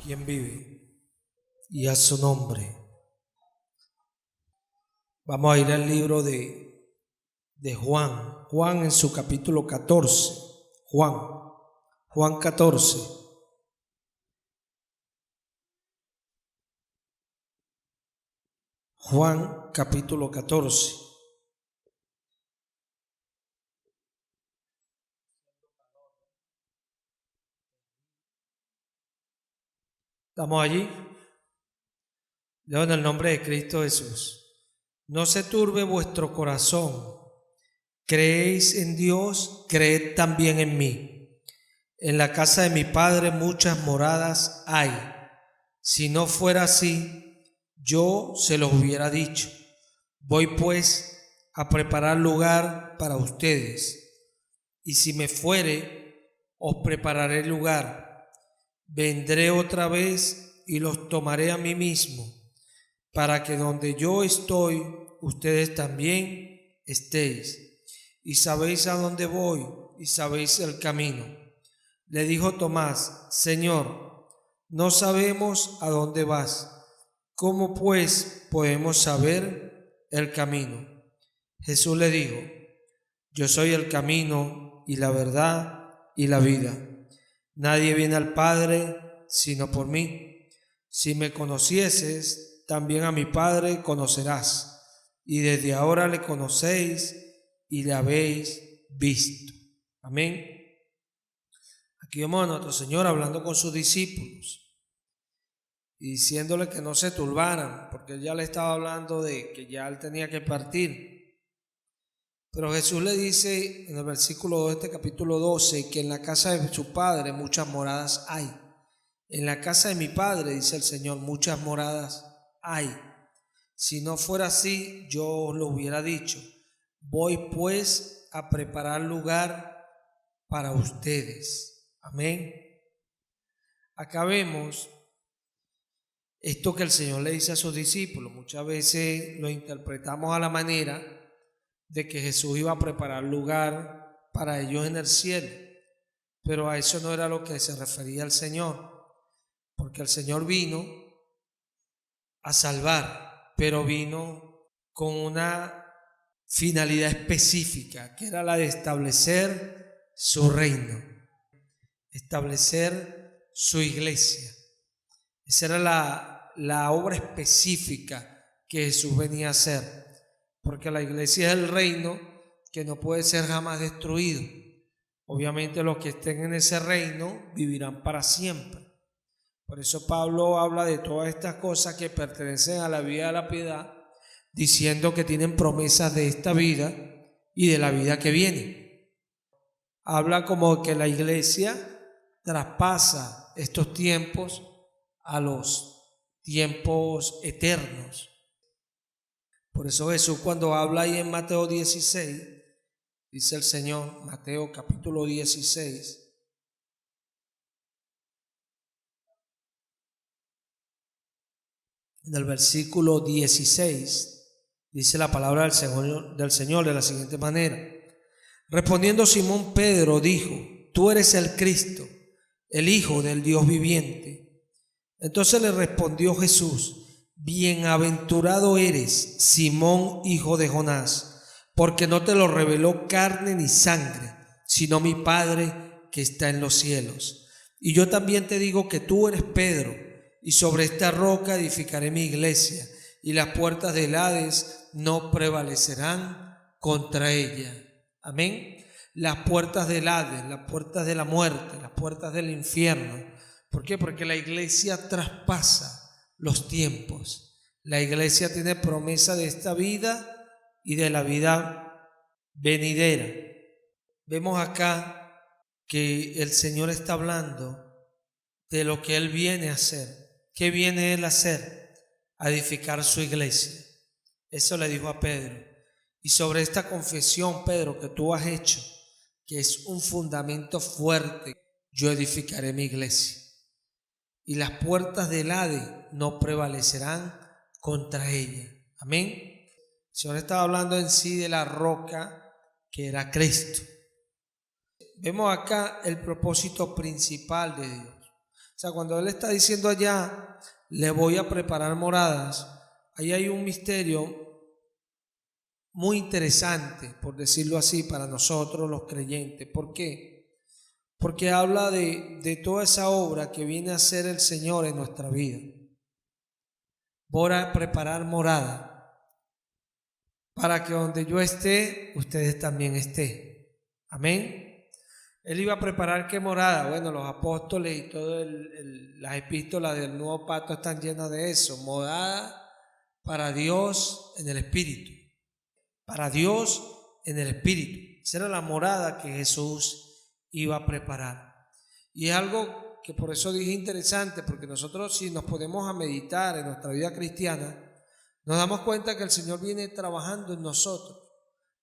quien vive y a su nombre. Vamos a ir al libro de Juan. Juan en su capítulo 14. Juan 14. Juan capítulo 14. ¿Estamos allí? Leo en el nombre de Cristo Jesús. No se turbe vuestro corazón. Creéis en Dios, creed también en mí. En la casa de mi Padre muchas moradas hay. Si no fuera así, yo se los hubiera dicho. Voy pues a preparar lugar para ustedes. Y si me fuere, os prepararé lugar. Vendré otra vez y los tomaré a mí mismo, para que donde yo estoy, ustedes también estéis. Y sabéis a dónde voy, y sabéis el camino. Le dijo Tomás: Señor, no sabemos a dónde vas. ¿Cómo pues podemos saber el camino? Jesús le dijo: Yo soy el camino y la verdad y la vida. Nadie viene al Padre sino por mí. Si me conocieses, también a mi Padre conocerás. Y desde ahora le conocéis y le habéis visto. Amén. Aquí vemos a nuestro Señor hablando con sus discípulos y diciéndole que no se turbaran, porque él ya le estaba hablando de que ya él tenía que partir. Pero Jesús le dice en el versículo 2 de este capítulo 12 que en la casa de su Padre muchas moradas hay. En la casa de mi Padre, dice el Señor, muchas moradas hay. Si no fuera así, yo os lo hubiera dicho. Voy pues a preparar lugar para ustedes. Amén. Acá vemos esto que el Señor le dice a sus discípulos. Muchas veces lo interpretamos a la manera de que Jesús iba a preparar lugar para ellos en el cielo, pero a eso no era lo que se refería el Señor, porque el Señor vino a salvar, pero vino con una finalidad específica, que era la de establecer su reino, establecer su iglesia. Esa era la obra específica que Jesús venía a hacer, porque la iglesia es el reino que no puede ser jamás destruido. Obviamente los que estén en ese reino vivirán para siempre. Por eso Pablo habla de todas estas cosas que pertenecen a la vida de la piedad, diciendo que tienen promesas de esta vida y de la vida que viene. Habla como que la iglesia traspasa estos tiempos a los tiempos eternos. Por eso Jesús, cuando habla ahí en Mateo 16, dice el Señor, Mateo capítulo 16, en el versículo 16, dice la palabra del Señor de la siguiente manera: respondiendo Simón Pedro dijo: Tú eres el Cristo, el Hijo del Dios viviente. Entonces le respondió Jesús: Bienaventurado eres, Simón, hijo de Jonás, porque no te lo reveló carne ni sangre, sino mi Padre que está en los cielos. Y yo también te digo que tú eres Pedro, y sobre esta roca edificaré mi iglesia, y las puertas del Hades no prevalecerán contra ella. Amén. Las puertas del Hades, las puertas de la muerte, las puertas del infierno. ¿Por qué? Porque la iglesia traspasa los tiempos. La iglesia tiene promesa de esta vida y de la vida venidera. Vemos acá que el Señor está hablando de lo que Él viene a hacer. ¿Qué viene Él a hacer? A edificar su iglesia. Eso le dijo a Pedro. Y sobre esta confesión, Pedro, que tú has hecho, que es un fundamento fuerte, yo edificaré mi iglesia. Y las puertas del Hades no prevalecerán contra ella. Amén. El Señor estaba hablando en sí de la roca que era Cristo. Vemos acá el propósito principal de Dios. sea, cuando Él está diciendo allá, le voy a preparar moradas, ahí hay un misterio muy interesante, por decirlo así, para nosotros los creyentes. ¿Por qué? Porque habla de toda esa obra que viene a hacer el Señor en nuestra vida. Voy a preparar morada para que donde yo esté, ustedes también estén. Amén. Él iba a preparar qué morada. Bueno, los apóstoles y todas las epístolas del Nuevo Pacto están llenas de eso. Morada para Dios en el Espíritu. Para Dios en el Espíritu. Esa era la morada que Jesús iba a preparar. Y es algo que por eso dije interesante, porque nosotros, si nos ponemos a meditar en nuestra vida cristiana, nos damos cuenta que el Señor viene trabajando en nosotros.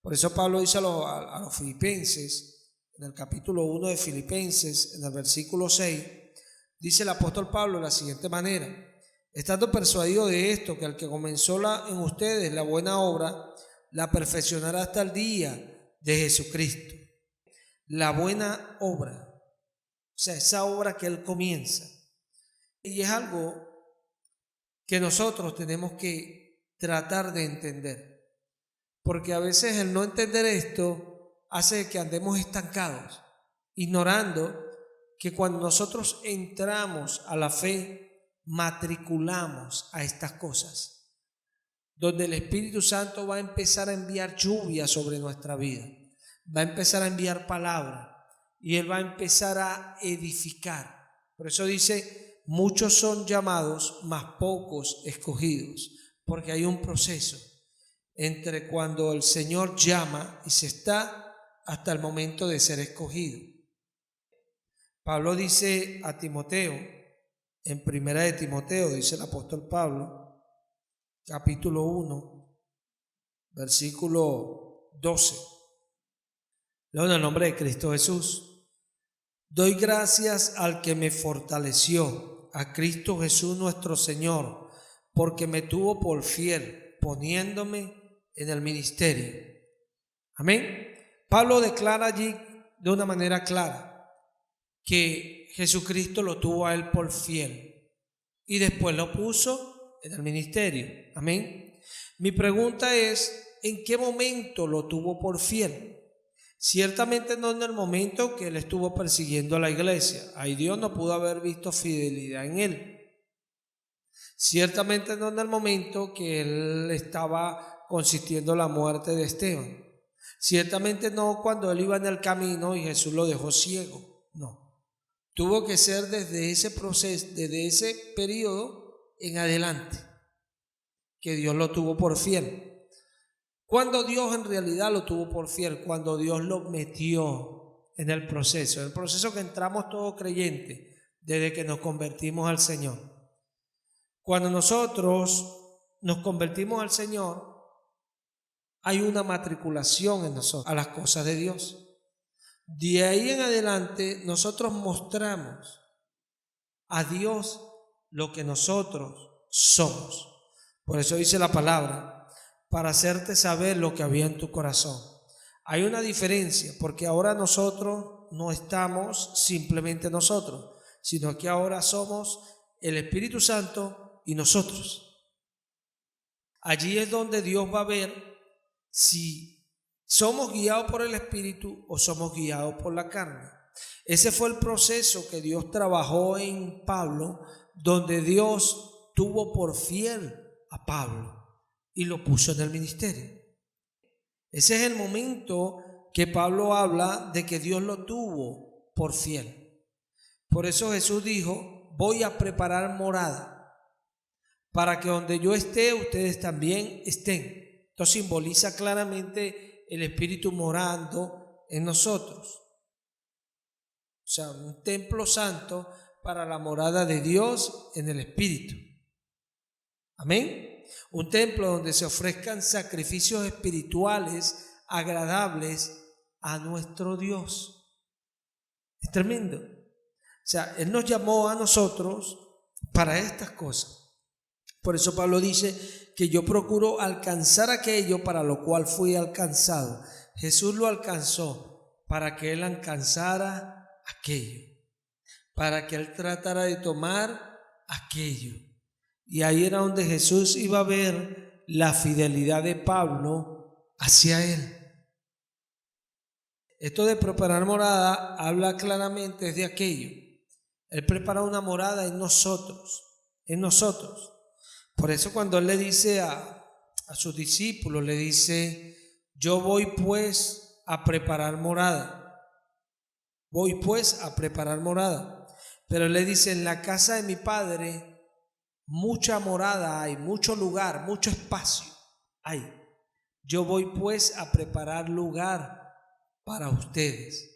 Por eso Pablo dice a los filipenses, en el capítulo 1 de Filipenses, en el versículo 6, dice el apóstol Pablo de la siguiente manera: estando persuadido de esto, que el que comenzó en ustedes la buena obra, la perfeccionará hasta el día de Jesucristo. La buena obra, o sea, esa obra que Él comienza. Y es algo que nosotros tenemos que tratar de entender, porque a veces el no entender esto hace que andemos estancados, ignorando que cuando nosotros entramos a la fe, matriculamos a estas cosas, donde el Espíritu Santo va a empezar a enviar lluvia sobre nuestra vida, va a empezar a enviar palabra y Él va a empezar a edificar. Por eso dice, muchos son llamados, mas pocos escogidos, porque hay un proceso entre cuando el Señor llama y se está hasta el momento de ser escogido. Pablo dice a Timoteo, en primera de Timoteo, dice el apóstol Pablo, capítulo 1, versículo 12. Leo en el nombre de Cristo Jesús. Doy gracias al que me fortaleció, a Cristo Jesús nuestro Señor, porque me tuvo por fiel, poniéndome en el ministerio. Amén. Pablo declara allí de una manera clara que Jesucristo lo tuvo a él por fiel y después lo puso en el ministerio. Amén. Mi pregunta es, ¿en qué momento lo tuvo por fiel? Ciertamente no en el momento que él estuvo persiguiendo a la iglesia. Ahí Dios no pudo haber visto fidelidad en él. Ciertamente no en el momento que él estaba consintiendo la muerte de Esteban. Ciertamente no cuando él iba en el camino y Jesús lo dejó ciego. No. Tuvo que ser desde ese proceso, desde ese periodo en adelante, que Dios lo tuvo por fiel. Cuando Dios en realidad lo tuvo por fiel, cuando Dios lo metió en el proceso que entramos todos creyentes desde que nos convertimos al Señor. Cuando nosotros nos convertimos al Señor, hay una matriculación en nosotros a las cosas de Dios. De ahí en adelante nosotros mostramos a Dios lo que nosotros somos. Por eso dice la palabra, para hacerte saber lo que había en tu corazón. Hay una diferencia, porque ahora nosotros no estamos simplemente nosotros, sino que ahora somos el Espíritu Santo y nosotros. Allí es donde Dios va a ver si somos guiados por el Espíritu o somos guiados por la carne. Ese fue el proceso que Dios trabajó en Pablo, donde Dios tuvo por fiel a Pablo y lo puso en el ministerio. Ese es el momento que Pablo habla de que Dios lo tuvo por fiel. Por eso Jesús dijo, voy a preparar morada para que donde yo esté, ustedes también estén. Esto simboliza claramente el Espíritu morando en nosotros. O sea, un templo santo para la morada de Dios en el Espíritu. Amén. Un templo donde se ofrezcan sacrificios espirituales agradables a nuestro Dios. Es tremendo. O sea, Él nos llamó a nosotros para estas cosas. Por eso Pablo dice que yo procuro alcanzar aquello para lo cual fui alcanzado. Jesús lo alcanzó para que Él alcanzara aquello. para que él tratara de tomar aquello. Y ahí era donde Jesús iba a ver la fidelidad de Pablo hacia él. Esto de preparar morada habla claramente de aquello. Él prepara una morada en nosotros, en nosotros. Por eso cuando él le dice a sus discípulos, le dice: yo voy pues a preparar morada. Voy pues a preparar morada. Pero él le dice: en la casa de mi Padre mucha morada hay, mucho lugar, mucho espacio hay. Yo voy pues a preparar lugar para ustedes.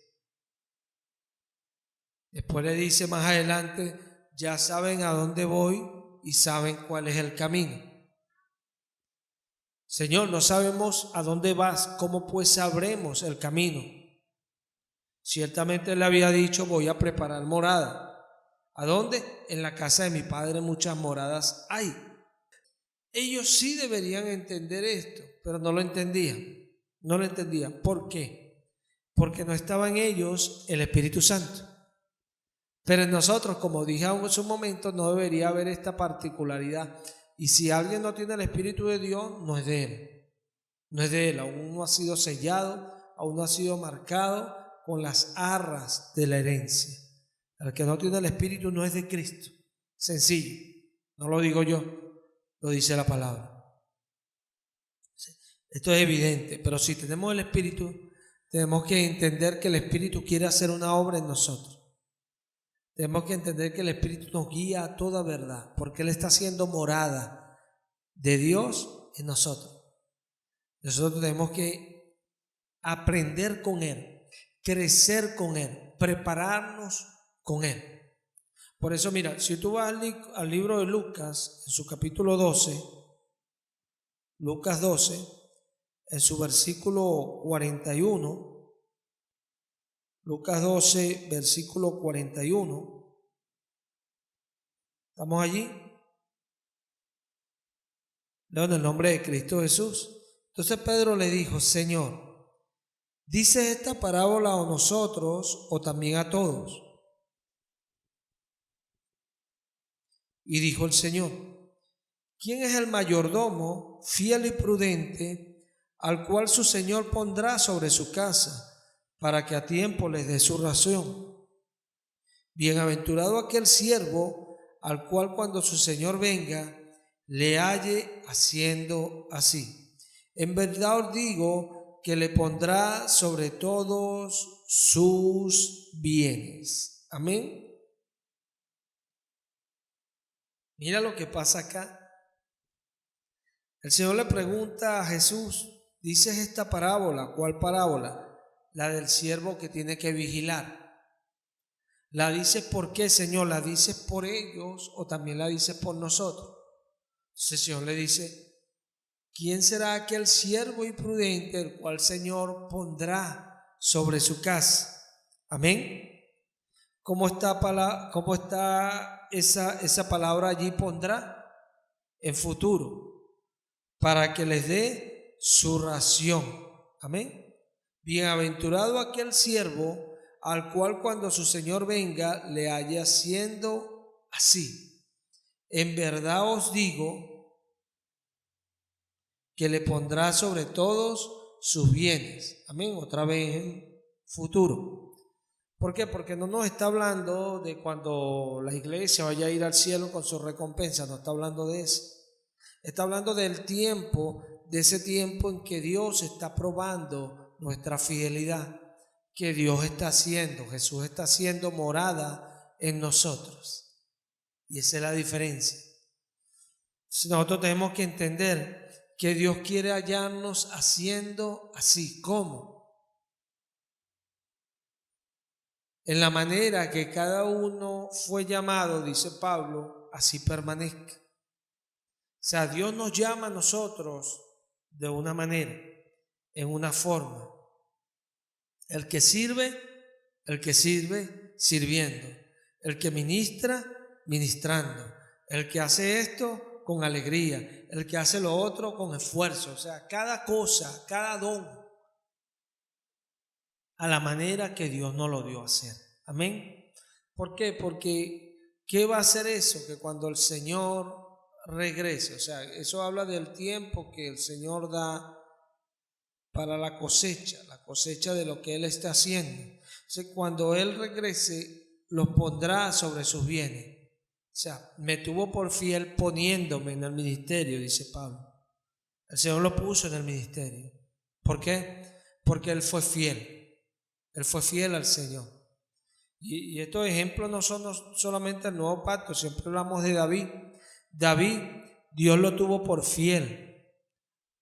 Después le dice más adelante: ya saben a dónde voy y saben cuál es el camino. Señor, no sabemos a dónde vas, ¿cómo pues sabremos el camino? Ciertamente él había dicho: voy a preparar morada. ¿A dónde? En la casa de mi Padre muchas moradas hay. Ellos sí deberían entender esto, pero no lo entendían. No lo entendían. ¿Por qué? Porque no estaba en ellos el Espíritu Santo. Pero en nosotros, como dije en su momento, no debería haber esta particularidad. Y si alguien no tiene el Espíritu de Dios, no es de él. No es de él. Aún no ha sido sellado, aún no ha sido marcado con las arras de la herencia. El que no tiene el Espíritu no es de Cristo. Sencillo. No lo digo yo, lo dice la palabra. Esto es evidente, pero si tenemos el Espíritu, tenemos que entender que el Espíritu quiere hacer una obra en nosotros. Tenemos que entender que el Espíritu nos guía a toda verdad, porque Él está haciendo morada de Dios en nosotros. Nosotros tenemos que aprender con Él, crecer con Él, prepararnos con Él. Por eso, mira, si tú vas al libro de Lucas, en su capítulo 12, Lucas 12, en su versículo 41, Lucas 12, versículo 41. ¿Estamos allí? Leo en el nombre de Cristo Jesús. Entonces Pedro le dijo: Señor, ¿dices esta parábola a nosotros o también a todos? Y dijo el Señor: ¿quién es el mayordomo fiel y prudente, al cual su Señor pondrá sobre su casa, para que a tiempo les dé su ración? Bienaventurado aquel siervo al cual cuando su Señor venga le halle haciendo así. En verdad os digo que le pondrá sobre todos sus bienes. Amén. Mira lo que pasa acá. El Señor le pregunta a Jesús: ¿dices esta parábola? ¿Cuál parábola? La del siervo que tiene que vigilar. ¿La dices por qué, Señor? ¿La dices por ellos o también la dices por nosotros? Entonces el Señor le dice: ¿quién será aquel siervo y prudente el cual el Señor pondrá sobre su casa? Amén. ¿Cómo está esa palabra allí, pondrá? En futuro, para que les dé su ración. Amén. Bienaventurado aquel siervo al cual cuando su Señor venga le halle haciendo así. En verdad os digo que le pondrá sobre todos sus bienes. Amén. Otra vez en futuro. ¿Por qué? Porque no nos está hablando de cuando la iglesia vaya a ir al cielo con su recompensa. No está hablando de eso. Está hablando del tiempo, de ese tiempo en que Dios está probando nuestra fidelidad, que Dios está haciendo, Jesús está haciendo morada en nosotros. Y esa es la diferencia. Nosotros tenemos que entender que Dios quiere hallarnos haciendo así. ¿Cómo? En la manera que cada uno fue llamado, dice Pablo, así permanezca. O sea, Dios nos llama a nosotros de una manera, en una forma. El que sirve, sirviendo. El que ministra, ministrando. El que hace esto, con alegría. El que hace lo otro, con esfuerzo. O sea, cada cosa, cada don, a la manera que Dios nos lo dio a hacer. Amén. ¿Por qué? Porque ¿qué va a hacer eso? Que cuando el Señor regrese, o sea, eso habla del tiempo que el Señor da para la cosecha de lo que Él está haciendo. Entonces, cuando Él regrese, los pondrá sobre sus bienes. O sea, me tuvo por fiel poniéndome en el ministerio, dice Pablo. El Señor lo puso en el ministerio. ¿Por qué? Porque Él fue fiel. Él fue fiel al Señor. Y estos ejemplos no son solamente el nuevo pacto. Siempre hablamos de David. David, Dios lo tuvo por fiel.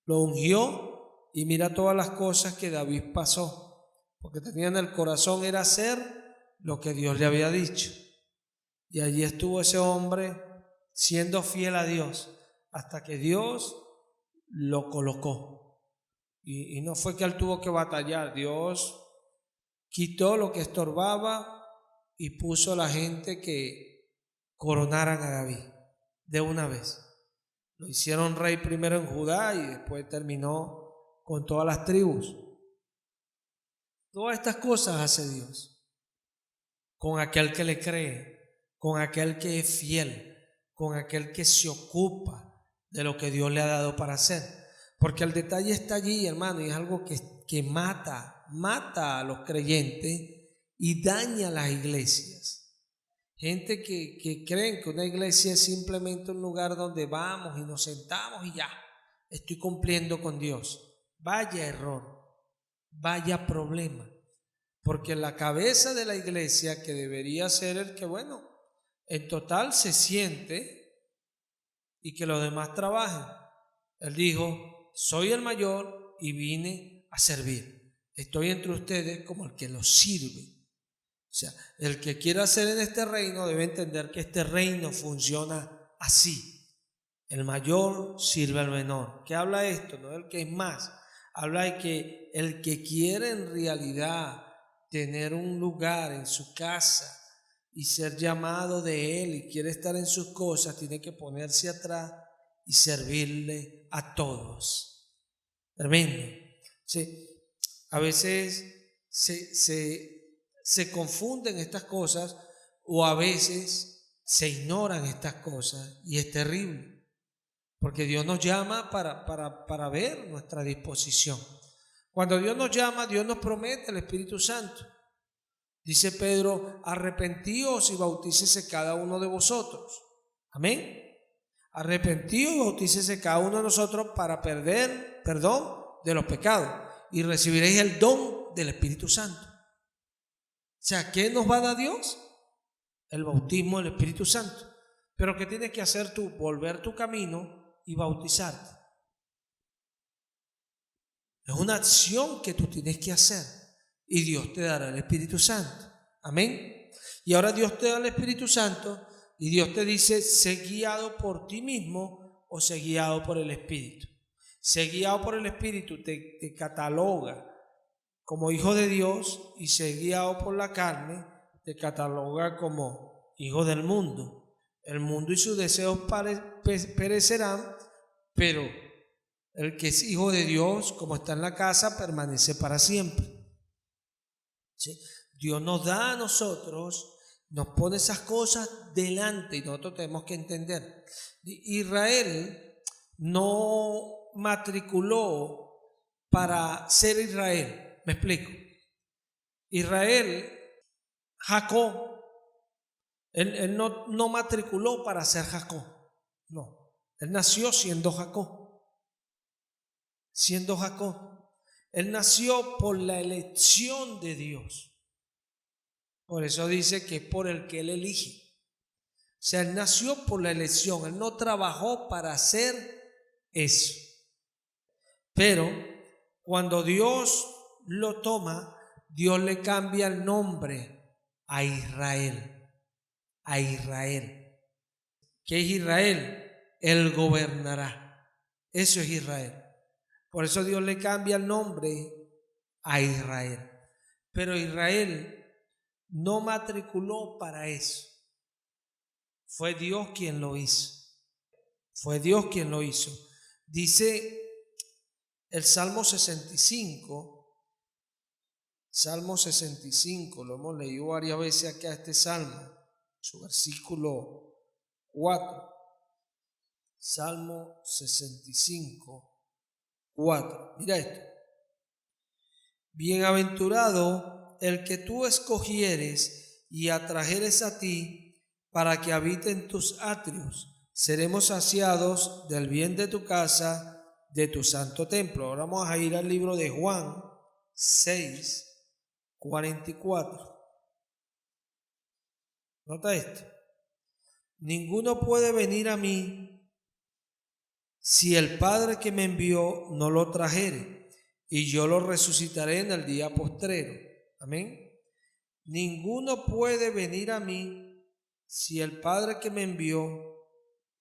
Lo ungió y mira todas las cosas que David pasó. Porque tenía en el corazón era hacer lo que Dios le había dicho. Y allí estuvo ese hombre siendo fiel a Dios hasta que Dios lo colocó. Y no fue que él tuvo que batallar. Dios quitó lo que estorbaba y puso a la gente que coronaran a David de una vez. Lo hicieron rey primero en Judá y después terminó con todas las tribus. Todas estas cosas hace Dios con aquel que le cree, con aquel que es fiel, con aquel que se ocupa de lo que Dios le ha dado para hacer. Porque el detalle está allí, hermano, y es algo que mata a los creyentes y daña a las iglesias. Gente que creen que una iglesia es simplemente un lugar donde vamos y nos sentamos y ya, estoy cumpliendo con Dios. Vaya error, vaya problema. Porque la cabeza de la iglesia, que debería ser el que, bueno, en total se siente y que los demás trabajen. Él dijo, soy el mayor y vine a servir. Estoy entre ustedes como el que los sirve. O sea, el que quiera hacer en este reino debe entender que este reino funciona así. El mayor sirve al menor. ¿Qué habla esto? No el que es más. Habla de que el que quiere en realidad tener un lugar en su casa y ser llamado de él y quiere estar en sus cosas, tiene que ponerse atrás y servirle a todos. Tremendo. Sí, a veces se confunden estas cosas o a veces se ignoran estas cosas y es terrible. Porque Dios nos llama para ver nuestra disposición. Cuando Dios nos llama, Dios nos promete el Espíritu Santo. Dice Pedro, arrepentíos y bautícese cada uno de vosotros. Amén. Arrepentíos y bautícese cada uno de nosotros para perder perdón de los pecados y recibiréis el don del Espíritu Santo. O sea, ¿qué nos va a dar Dios? El bautismo del Espíritu Santo. Pero ¿qué tienes que hacer tú? Volver tu camino y bautizarte. Es una acción que tú tienes que hacer y Dios te dará el Espíritu Santo. Amén. Y ahora Dios te da el Espíritu Santo y Dios te dice, sé guiado por ti mismo o sé guiado por el Espíritu. Sé guiado por el Espíritu te cataloga como hijo de Dios y sé guiado por la carne te cataloga como hijo del mundo. El mundo y sus deseos perecerán, pero el que es hijo de Dios, como está en la casa, permanece para siempre. ¿Sí? Dios nos da a nosotros, nos pone esas cosas delante y nosotros tenemos que entender. Israel no matriculó para ser Israel. Me explico. Israel, Jacob, él no matriculó para ser Jacob. No, él nació siendo Jacob. Siendo Jacob. Él nació por la elección de Dios. Por eso dice que es por el que él elige. O sea, él nació por la elección. Él no trabajó para hacer eso. Pero cuando Dios lo toma, Dios le cambia el nombre a Israel. A Israel. ¿Qué es Israel? Él gobernará. Eso es Israel. Por eso Dios le cambia el nombre a Israel. Pero Israel no matriculó para eso. Fue Dios quien lo hizo. Fue Dios quien lo hizo. Dice el Salmo 65, Salmo 65, lo hemos leído varias veces acá este salmo, su versículo 4. Salmo 65, 4. Mira esto. Bienaventurado el que tú escogieres y atrajeres a ti para que habite en tus atrios. Seremos saciados del bien de tu casa, de tu santo templo. Ahora vamos a ir al libro de Juan 6, 44. Nota esto. Ninguno puede venir a mí si el Padre que me envió no lo trajere, y yo lo resucitaré en el día postrero. Amén. Ninguno puede venir a mí si el Padre que me envió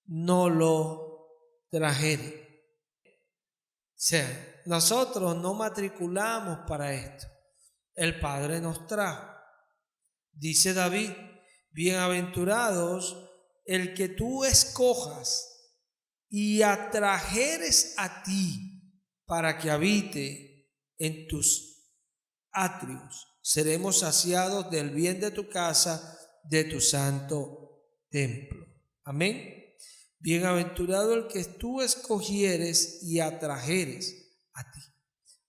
no lo trajere. O sea, nosotros no matriculamos para esto. El Padre nos trajo. Dice David, bienaventurados el que tú escojas y atrajeres a ti para que habite en tus atrios. Seremos saciados del bien de tu casa, de tu santo templo. Amén. Bienaventurado el que tú escogieres y atrajeres a ti.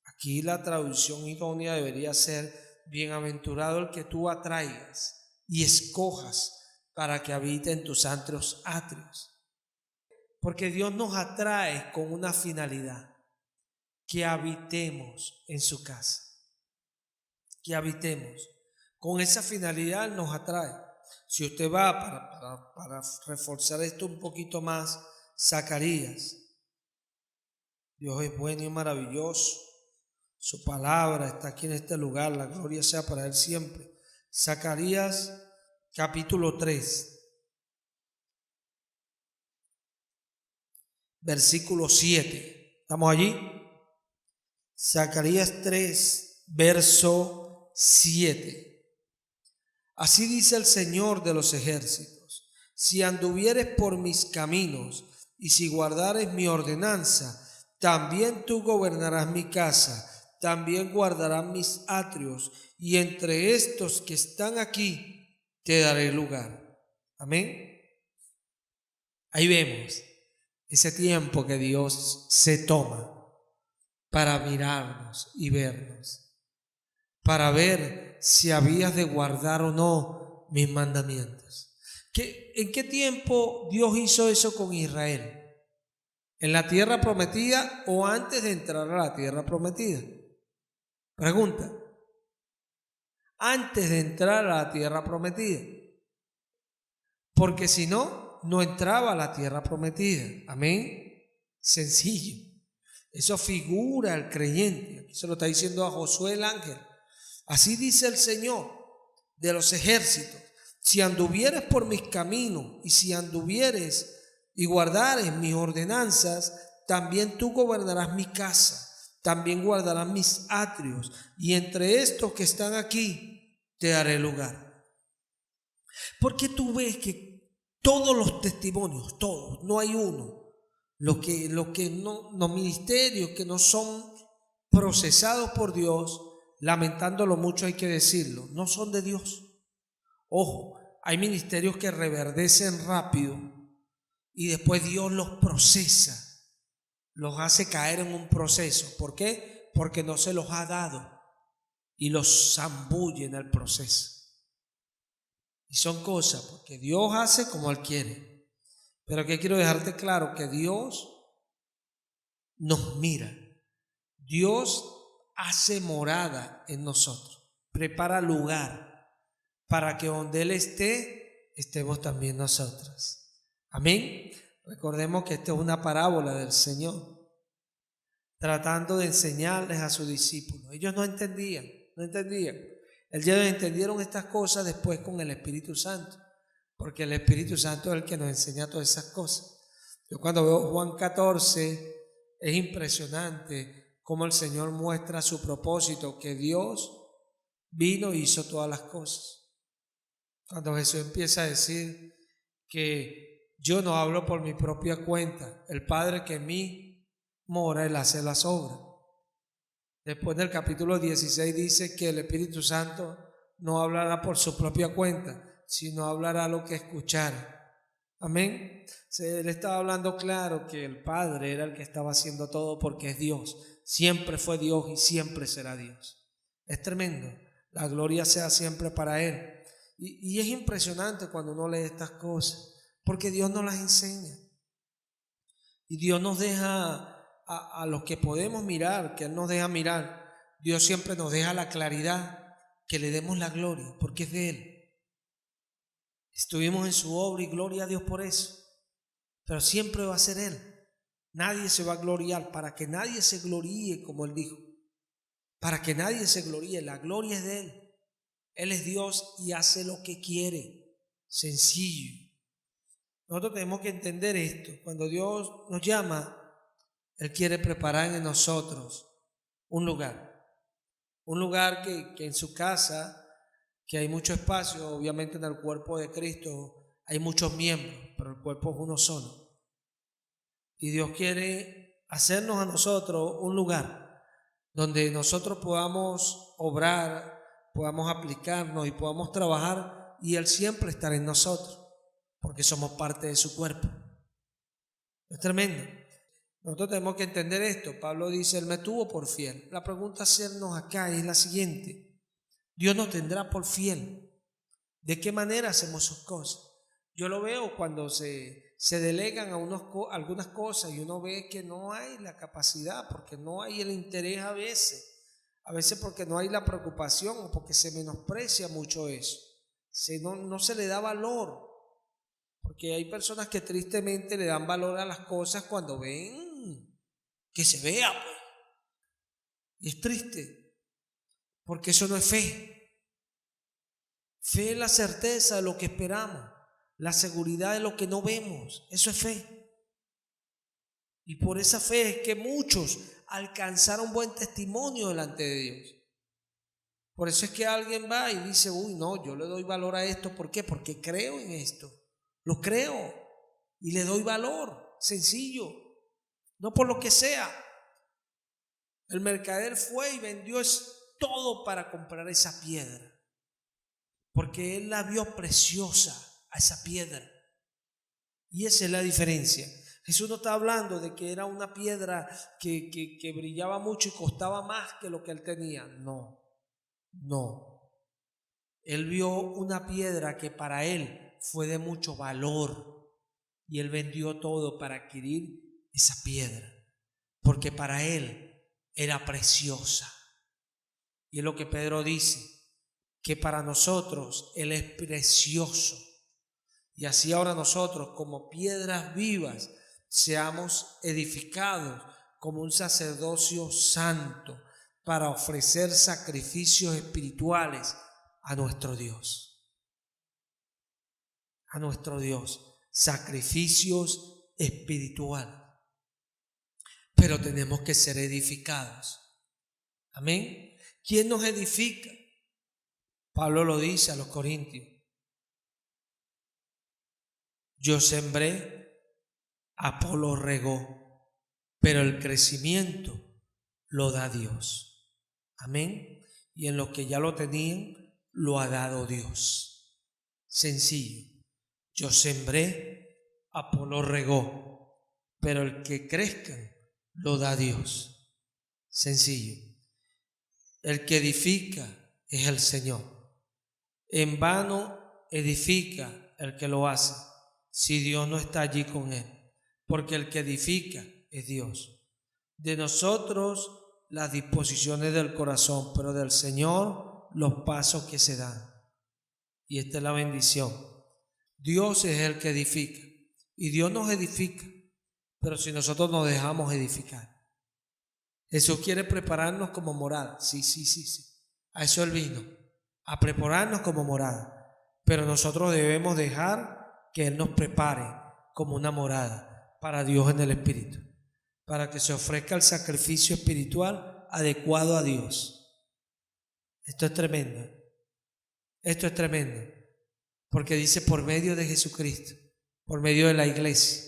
Aquí la traducción idónea debería ser: bienaventurado el que tú atraigas y escojas para que habite en tus santos atrios. Porque Dios nos atrae con una finalidad: que habitemos en su casa. Que habitemos. Con esa finalidad nos atrae. Si usted va para reforzar esto un poquito más, Zacarías. Dios es bueno y maravilloso. Su palabra está aquí en este lugar. La gloria sea para Él siempre. Zacarías capítulo 3. Versículo 7. ¿Estamos allí? Zacarías 3, verso 7. Así dice el Señor de los ejércitos: si anduvieres por mis caminos y si guardares mi ordenanza, también tú gobernarás mi casa, también guardarás mis atrios, y entre estos que están aquí te daré lugar. Amén. Ahí vemos ese tiempo que Dios se toma para mirarnos y vernos, para ver si habías de guardar o no mis mandamientos. ¿En qué tiempo Dios hizo eso con Israel? ¿En la tierra prometida o antes de entrar a la tierra prometida? Pregunta. Antes de entrar a la tierra prometida. Porque si no, no entraba a la tierra prometida. Amén. Sencillo. Eso figura al creyente. Aquí se lo está diciendo a Josué el ángel. Así dice el Señor de los ejércitos: si anduvieres por mis caminos y si anduvieres y guardares mis ordenanzas, también tú gobernarás mi casa, también guardarás mis atrios, y entre estos que están aquí te daré lugar. Porque tú ves que todos los testimonios, todos, no hay uno, los ministerios que no son procesados por Dios, lamentándolo mucho hay que decirlo, no son de Dios. Ojo, hay ministerios que reverdecen rápido y después Dios los procesa, los hace caer en un proceso. ¿Por qué? Porque no se los ha dado y los zambulle en el proceso. Y son cosas porque Dios hace como Él quiere. Pero que quiero dejarte claro que Dios nos mira. Dios hace morada en nosotros, prepara lugar para que donde Él esté, estemos también nosotros. Amén. Recordemos que esta es una parábola del Señor, tratando de enseñarles a sus discípulos. Ellos no entendían. Ellos entendieron estas cosas después con el Espíritu Santo, porque el Espíritu Santo es el que nos enseña todas esas cosas. Yo cuando veo Juan 14, es impresionante cómo el Señor muestra su propósito, que Dios vino e hizo todas las cosas. Cuando Jesús empieza a decir que yo no hablo por mi propia cuenta, el Padre que en mí mora, Él hace las obras. Después del capítulo 16 dice que el Espíritu Santo no hablará por su propia cuenta, sino hablará lo que escuchara. Amén. Él estaba hablando claro que el Padre era el que estaba haciendo todo porque es Dios. Siempre fue Dios y siempre será Dios. Es tremendo. La gloria sea siempre para Él. Y es impresionante cuando uno lee estas cosas, porque Dios nos las enseña. Y Dios nos deja a los que podemos mirar, que Él nos deja mirar. Dios siempre nos deja la claridad, que le demos la gloria, porque es de Él. Estuvimos en su obra y gloria a Dios por eso. Pero siempre va a ser Él. Nadie se va a gloriar, para que nadie se gloríe, como Él dijo. Para que nadie se gloríe, la gloria es de Él. Él es Dios y hace lo que quiere. Sencillo. Nosotros tenemos que entender esto. Cuando Dios nos llama, Él quiere preparar en nosotros un lugar. Un lugar que en su casa, que hay mucho espacio, obviamente en el cuerpo de Cristo hay muchos miembros, pero el cuerpo es uno solo. Y Dios quiere hacernos a nosotros un lugar donde nosotros podamos obrar, podamos aplicarnos y podamos trabajar, y Él siempre estará en nosotros, porque somos parte de su cuerpo. Es tremendo. Nosotros tenemos que entender esto. Pablo dice, Él me tuvo por fiel. La pregunta a hacernos acá es la siguiente: Dios nos tendrá por fiel. ¿De qué manera hacemos sus cosas? Yo lo veo cuando se delegan algunas cosas y uno ve que no hay la capacidad, porque no hay el interés a veces porque no hay la preocupación o porque se menosprecia mucho eso. No se le da valor, porque hay personas que tristemente le dan valor a las cosas cuando ven que se vea, pues. Y es triste, porque eso no es fe. Fe es la certeza de lo que esperamos, la seguridad de lo que no vemos. Eso es fe. Y por esa fe es que muchos alcanzaron buen testimonio delante de Dios. Por eso es que alguien va y dice, uy, no, yo le doy valor a esto. ¿Por qué? Porque creo en esto. Lo creo y le doy valor. Sencillo. No por lo que sea. El mercader fue y vendió todo para comprar esa piedra, porque él la vio preciosa a esa piedra. Y esa es la diferencia. Jesús no está hablando de que era una piedra que brillaba mucho y costaba más que lo que él tenía. No. Él vio una piedra que para él fue de mucho valor, y él vendió todo para adquirir esa piedra, porque para él era preciosa. Y es lo que Pedro dice, que para nosotros Él es precioso. Y así ahora nosotros, como piedras vivas, seamos edificados como un sacerdocio santo para ofrecer sacrificios espirituales a nuestro Dios. A nuestro Dios. Sacrificios espirituales. Pero tenemos que ser edificados. Amén. ¿Quién nos edifica? Pablo lo dice a los corintios. Yo sembré, Apolo regó, pero el crecimiento lo da Dios. Amén. Y en los que ya lo tenían, lo ha dado Dios. Sencillo. Yo sembré, Apolo regó, pero el que crezcan lo da Dios. Sencillo. El que edifica es el Señor. En vano edifica el que lo hace, si Dios no está allí con él, porque el que edifica es Dios. De nosotros las disposiciones del corazón, pero del Señor los pasos que se dan. Y esta es la bendición. Dios es el que edifica, y Dios nos edifica, pero si nosotros nos dejamos edificar. Jesús quiere prepararnos como morada. Sí. A eso Él vino, a prepararnos como morada. Pero nosotros debemos dejar que Él nos prepare como una morada para Dios en el Espíritu, para que se ofrezca el sacrificio espiritual adecuado a Dios. Esto es tremendo. Porque dice por medio de Jesucristo, por medio de la iglesia.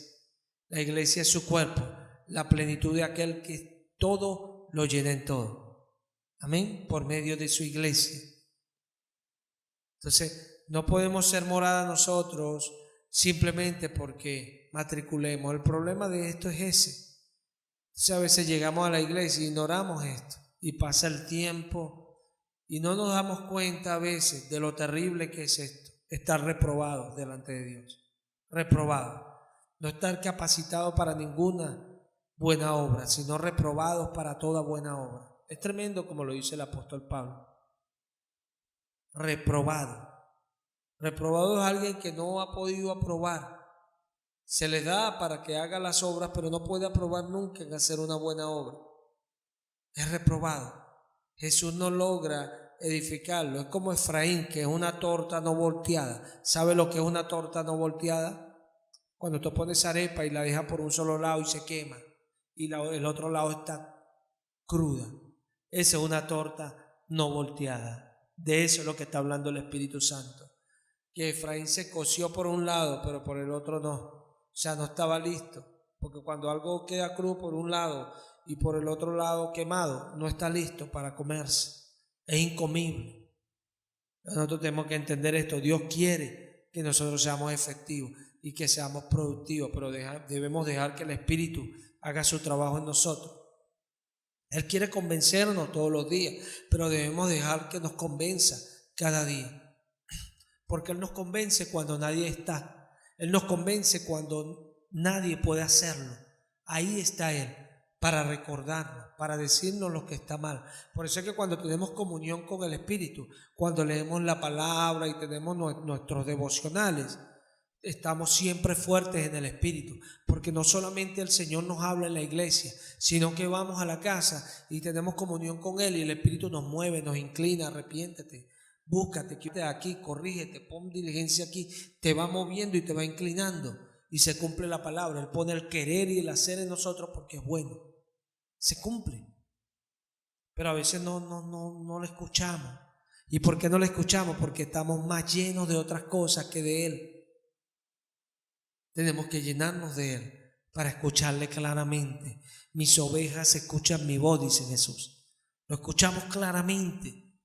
La iglesia es su cuerpo, la plenitud de aquel que todo lo llena en todo. Amén, por medio de su iglesia. Entonces, no podemos ser morada nosotros simplemente porque matriculemos. El problema de esto es ese. Entonces, a veces llegamos a la iglesia y ignoramos esto. Y pasa el tiempo y no nos damos cuenta a veces de lo terrible que es esto. Estar reprobados delante de Dios. Reprobados. No estar capacitados para ninguna buena obra, sino reprobados para toda buena obra. Es tremendo como lo dice el apóstol Pablo. Reprobado. Reprobado es alguien que no ha podido aprobar. Se le da para que haga las obras, pero no puede aprobar nunca en hacer una buena obra. Es reprobado. Jesús no logra edificarlo. Es como Efraín, que es una torta no volteada. ¿Sabe lo que es una torta no volteada? Cuando tú pones arepa y la dejas por un solo lado y se quema, y el otro lado está cruda. Esa es una torta no volteada. De eso es lo que está hablando el Espíritu Santo. Que Efraín se coció por un lado, pero por el otro no. O sea, no estaba listo. Porque cuando algo queda crudo por un lado y por el otro lado quemado, no está listo para comerse. Es incomible. Nosotros tenemos que entender esto. Dios quiere que nosotros seamos efectivos y que seamos productivos, pero debemos dejar que el Espíritu haga su trabajo en nosotros. Él quiere convencernos todos los días, pero debemos dejar que nos convenza cada día. Porque Él nos convence cuando nadie está. Él nos convence cuando nadie puede hacerlo. Ahí está Él, para recordarnos, para decirnos lo que está mal. Por eso es que cuando tenemos comunión con el Espíritu, cuando leemos la palabra y tenemos nuestros devocionales, estamos siempre fuertes en el Espíritu, porque no solamente el Señor nos habla en la iglesia, sino que vamos a la casa y tenemos comunión con Él y el Espíritu nos mueve, nos inclina. Arrepiéntete, búscate, quítate aquí, corrígete, pon diligencia aquí, te va moviendo y te va inclinando y se cumple la palabra. Él pone el querer y el hacer en nosotros porque es bueno, se cumple, pero a veces no lo escuchamos. ¿Y por qué no lo escuchamos? Porque estamos más llenos de otras cosas que de Él. Tenemos que llenarnos de Él para escucharle claramente. Mis ovejas escuchan mi voz, dice Jesús. Lo escuchamos claramente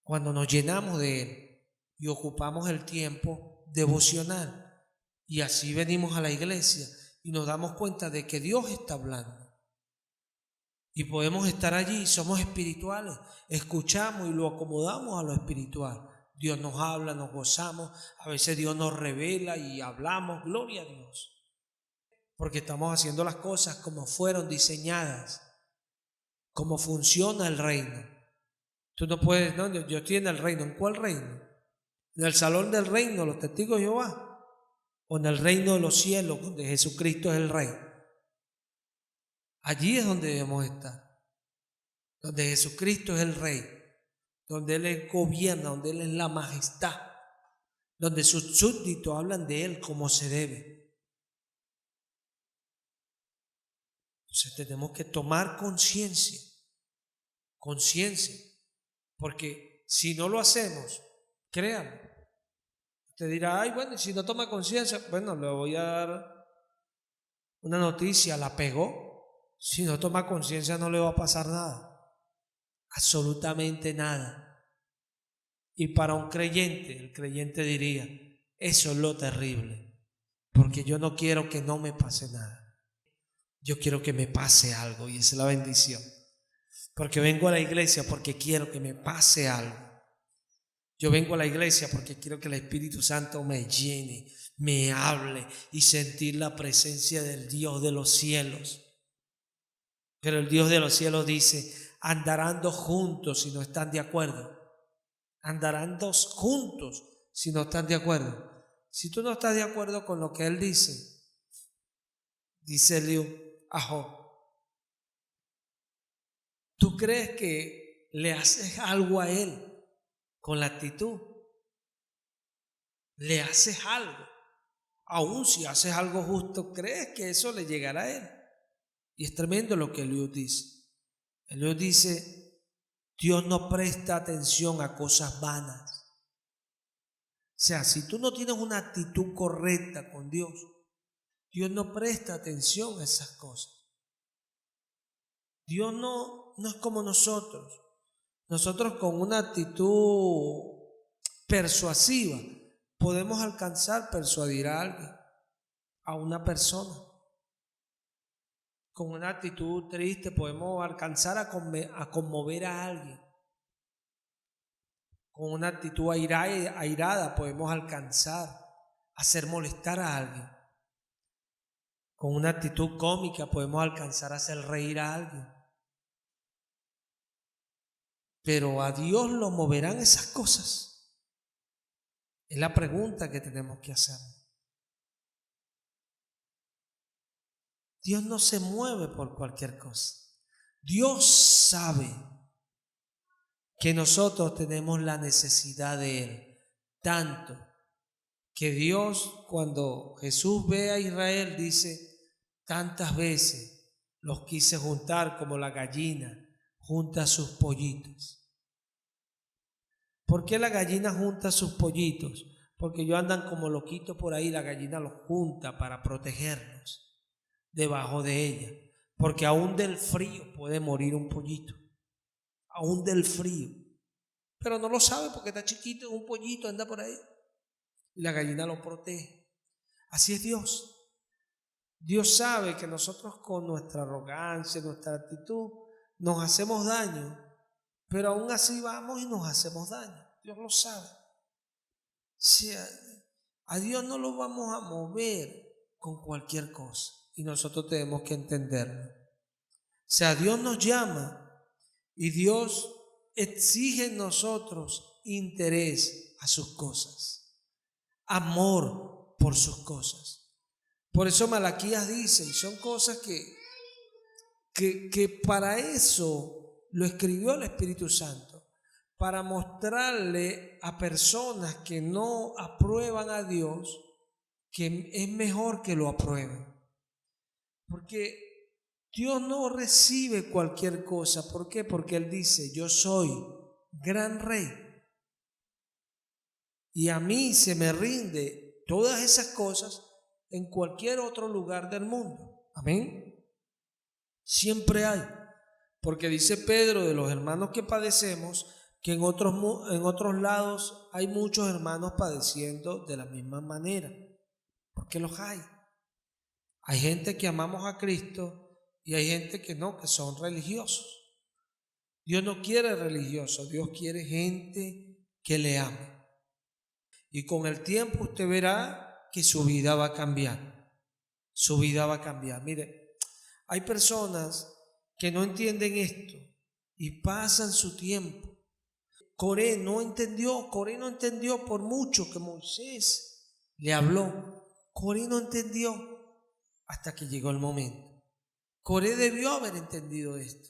cuando nos llenamos de Él y ocupamos el tiempo devocional. Y así venimos a la iglesia y nos damos cuenta de que Dios está hablando. Y podemos estar allí, somos espirituales, escuchamos y lo acomodamos a lo espiritual. Dios nos habla, nos gozamos, a veces Dios nos revela y hablamos, gloria a Dios. Porque estamos haciendo las cosas como fueron diseñadas, como funciona el reino. Tú no puedes, no, yo estoy en el reino. ¿En cuál reino? ¿En el salón del reino, los testigos de Jehová? ¿O en el reino de los cielos, donde Jesucristo es el Rey? Allí es donde debemos estar, donde Jesucristo es el Rey, donde Él gobierna, donde Él es la majestad, donde sus súbditos hablan de Él como se debe. Entonces tenemos que tomar conciencia, porque si no lo hacemos, créanme, usted dirá, ay, bueno, si no toma conciencia, bueno, le voy a dar una noticia, la pegó. Si no toma conciencia no le va a pasar nada, absolutamente nada. Y para un creyente, el creyente diría, eso es lo terrible, porque yo no quiero que no me pase nada. Yo quiero que me pase algo y esa es la bendición. Porque vengo a la iglesia porque quiero que me pase algo. Yo vengo a la iglesia porque quiero que el Espíritu Santo me llene, me hable y sentir la presencia del Dios de los cielos. Pero el Dios de los cielos dice, andarán dos juntos si no están de acuerdo. Andarán dos juntos si no están de acuerdo. Si tú no estás de acuerdo con lo que Él dice, dice Eliú a Job, ¿tú crees que le haces algo a Él con la actitud? Le haces algo. Aún si haces algo justo, ¿crees que eso le llegará a Él? Y es tremendo lo que Eliú dice. Eliú dice, Dios no presta atención a cosas vanas. O sea, si tú no tienes una actitud correcta con Dios, Dios no presta atención a esas cosas. Dios no es como nosotros. nosotros con una actitud persuasiva podemos alcanzar persuadir a alguien, a una persona. Con una actitud triste podemos alcanzar a conmover a alguien. Con una actitud airada podemos alcanzar a hacer molestar a alguien. Con una actitud cómica podemos alcanzar a hacer reír a alguien. Pero a Dios lo moverán esas cosas. Es la pregunta que tenemos que hacer. Dios no se mueve por cualquier cosa. Dios sabe que nosotros tenemos la necesidad de Él. Tanto que Dios, cuando Jesús ve a Israel, dice: tantas veces los quise juntar como la gallina junta sus pollitos. ¿Por qué la gallina junta sus pollitos? Porque ellos andan como loquitos por ahí, la gallina los junta para protegerlos debajo de ella, porque aún del frío puede morir un pollito, aún del frío, pero no lo sabe porque está chiquito, un pollito anda por ahí y la gallina lo protege. Así es Dios. Dios sabe que nosotros con nuestra arrogancia, nuestra actitud, nos hacemos daño, pero aún así vamos y nos hacemos daño. Dios lo sabe. Si a Dios no lo vamos a mover con cualquier cosa. Y nosotros tenemos que entenderlo. O sea, Dios nos llama y Dios exige en nosotros interés a sus cosas, amor por sus cosas. Por eso Malaquías dice, y son cosas que para eso lo escribió el Espíritu Santo, para mostrarle a personas que no aprueban a Dios que es mejor que lo aprueben. Porque Dios no recibe cualquier cosa. ¿Por qué? Porque Él dice: yo soy gran rey y a mí se me rinde todas esas cosas en cualquier otro lugar del mundo. Amén. Siempre hay. Porque dice Pedro de los hermanos que padecemos, que en otros lados hay muchos hermanos padeciendo de la misma manera. Porque los hay. Hay gente que amamos a Cristo y hay gente que no, que son religiosos. Dios no quiere religiosos, Dios quiere gente que le ame. Y con el tiempo usted verá que su vida va a cambiar. Su vida va a cambiar. Mire, hay personas que no entienden esto y pasan su tiempo. Coré no entendió por mucho que Moisés le habló. Coré no entendió. Hasta que llegó el momento. Coré debió haber entendido esto.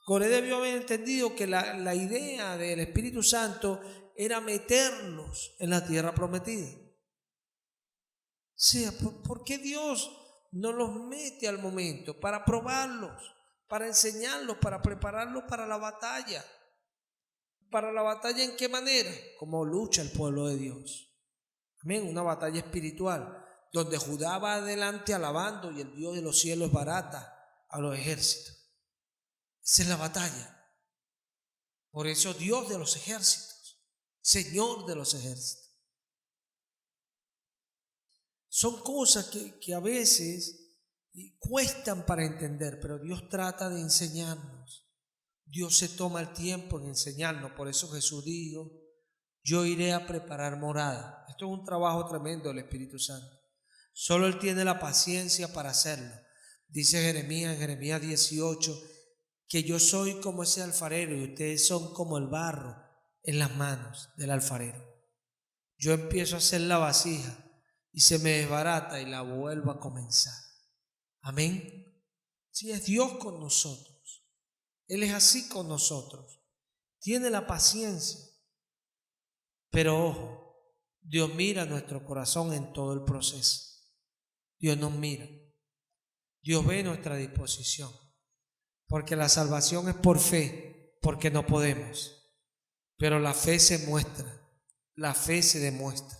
Coré debió haber entendido que la idea del Espíritu Santo era meterlos en la tierra prometida. O sea, ¿por qué Dios no los mete al momento? Para probarlos, para enseñarlos, para prepararlos para la batalla. ¿Para la batalla en qué manera? Como lucha el pueblo de Dios. Amén, una batalla espiritual, donde Judá va adelante alabando y el Dios de los cielos barata a los ejércitos. Esa es la batalla. Por eso Dios de los ejércitos, Señor de los ejércitos. Son cosas que a veces cuestan para entender, pero Dios trata de enseñarnos. Dios se toma el tiempo en enseñarnos. Por eso Jesús dijo: yo iré a preparar morada. Esto es un trabajo tremendo del Espíritu Santo. Solo Él tiene la paciencia para hacerlo. Dice Jeremías, en Jeremías 18, que yo soy como ese alfarero y ustedes son como el barro en las manos del alfarero. Yo empiezo a hacer la vasija y se me desbarata y la vuelvo a comenzar. Amén. Sí, es Dios con nosotros. Él es así con nosotros. Tiene la paciencia. Pero ojo, Dios mira nuestro corazón en todo el proceso. Dios nos mira. Dios ve nuestra disposición. Porque la salvación es por fe, porque no podemos. Pero la fe se muestra, la fe se demuestra.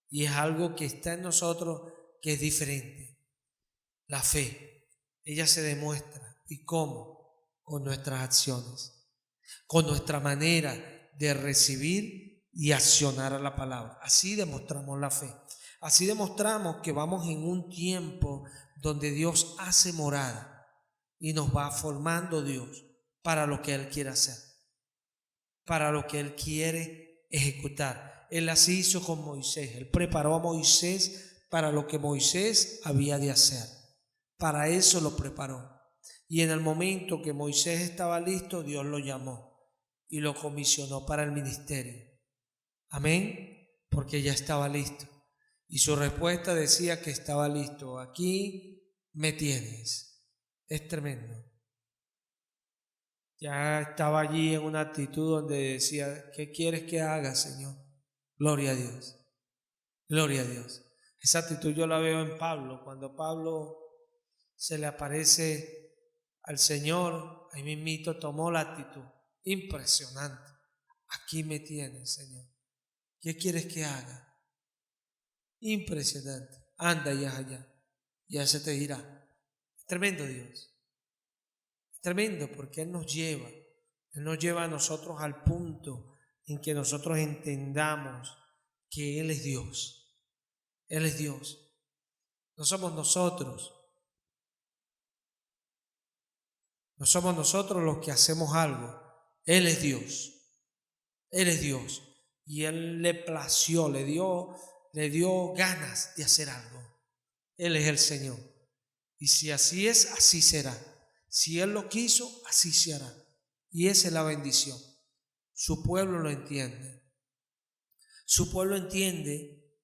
Y es algo que está en nosotros que es diferente. La fe, ella se demuestra. ¿Y cómo? Con nuestras acciones. con nuestra manera de recibir y accionar a la palabra. Así demostramos la fe. Así demostramos que vamos en un tiempo donde Dios hace morada y nos va formando Dios para lo que Él quiere hacer, para lo que Él quiere ejecutar. Él así hizo con Moisés. Él preparó a Moisés para lo que Moisés había de hacer. Para eso lo preparó. Y en el momento que Moisés estaba listo, Dios lo llamó y lo comisionó para el ministerio. Amén, porque ya estaba listo. Y su respuesta decía que estaba listo. Aquí me tienes. Es tremendo. Ya estaba allí en una actitud donde decía, ¿qué quieres que haga, Señor? Gloria a Dios. Gloria a Dios. Esa actitud yo la veo en Pablo. Cuando Pablo se le aparece al Señor, ahí mismito tomó la actitud. Impresionante. Aquí me tienes, Señor. ¿Qué quieres que haga? Impresionante. Anda y allá. Ya se te dirá. Tremendo Dios. Tremendo porque Él nos lleva. Él nos lleva a nosotros al punto en que nosotros entendamos que Él es Dios. Él es Dios. No somos nosotros. No somos nosotros los que hacemos algo. Él es Dios. Él es Dios. Y Él le plació, le dio ganas de hacer algo. Él es el Señor. Y si así es, así será. Si Él lo quiso, así se hará. Y esa es la bendición. Su pueblo lo entiende. Su pueblo entiende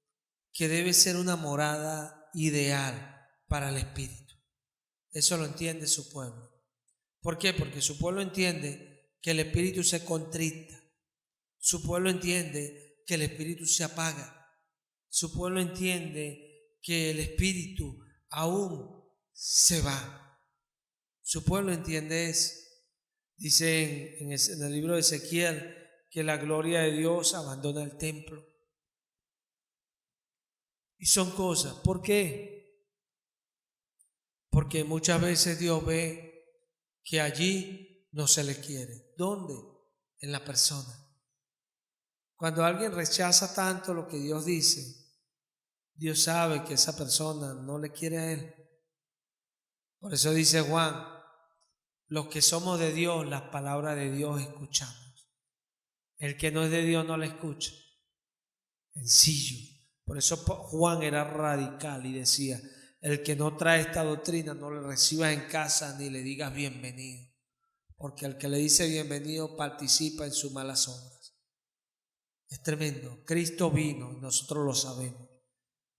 que debe ser una morada ideal para el Espíritu. Eso lo entiende su pueblo. ¿Por qué? Porque su pueblo entiende que el Espíritu se contrita. Su pueblo entiende que el Espíritu se apaga. Su pueblo entiende que el Espíritu aún se va. Su pueblo entiende eso. Dice en el libro de Ezequiel que la gloria de Dios abandona el templo. Y son cosas. ¿Por qué? Porque muchas veces Dios ve que allí no se le quiere. ¿Dónde? En la persona. Cuando alguien rechaza tanto lo que Dios dice, Dios sabe que esa persona no le quiere a Él. Por eso dice Juan, los que somos de Dios, las palabras de Dios escuchamos. El que no es de Dios no la escucha. Sencillo. Por eso Juan era radical y decía, el que no trae esta doctrina no le recibas en casa ni le digas bienvenido. Porque el que le dice bienvenido participa en sus malas obras. Es tremendo. Cristo vino y nosotros lo sabemos.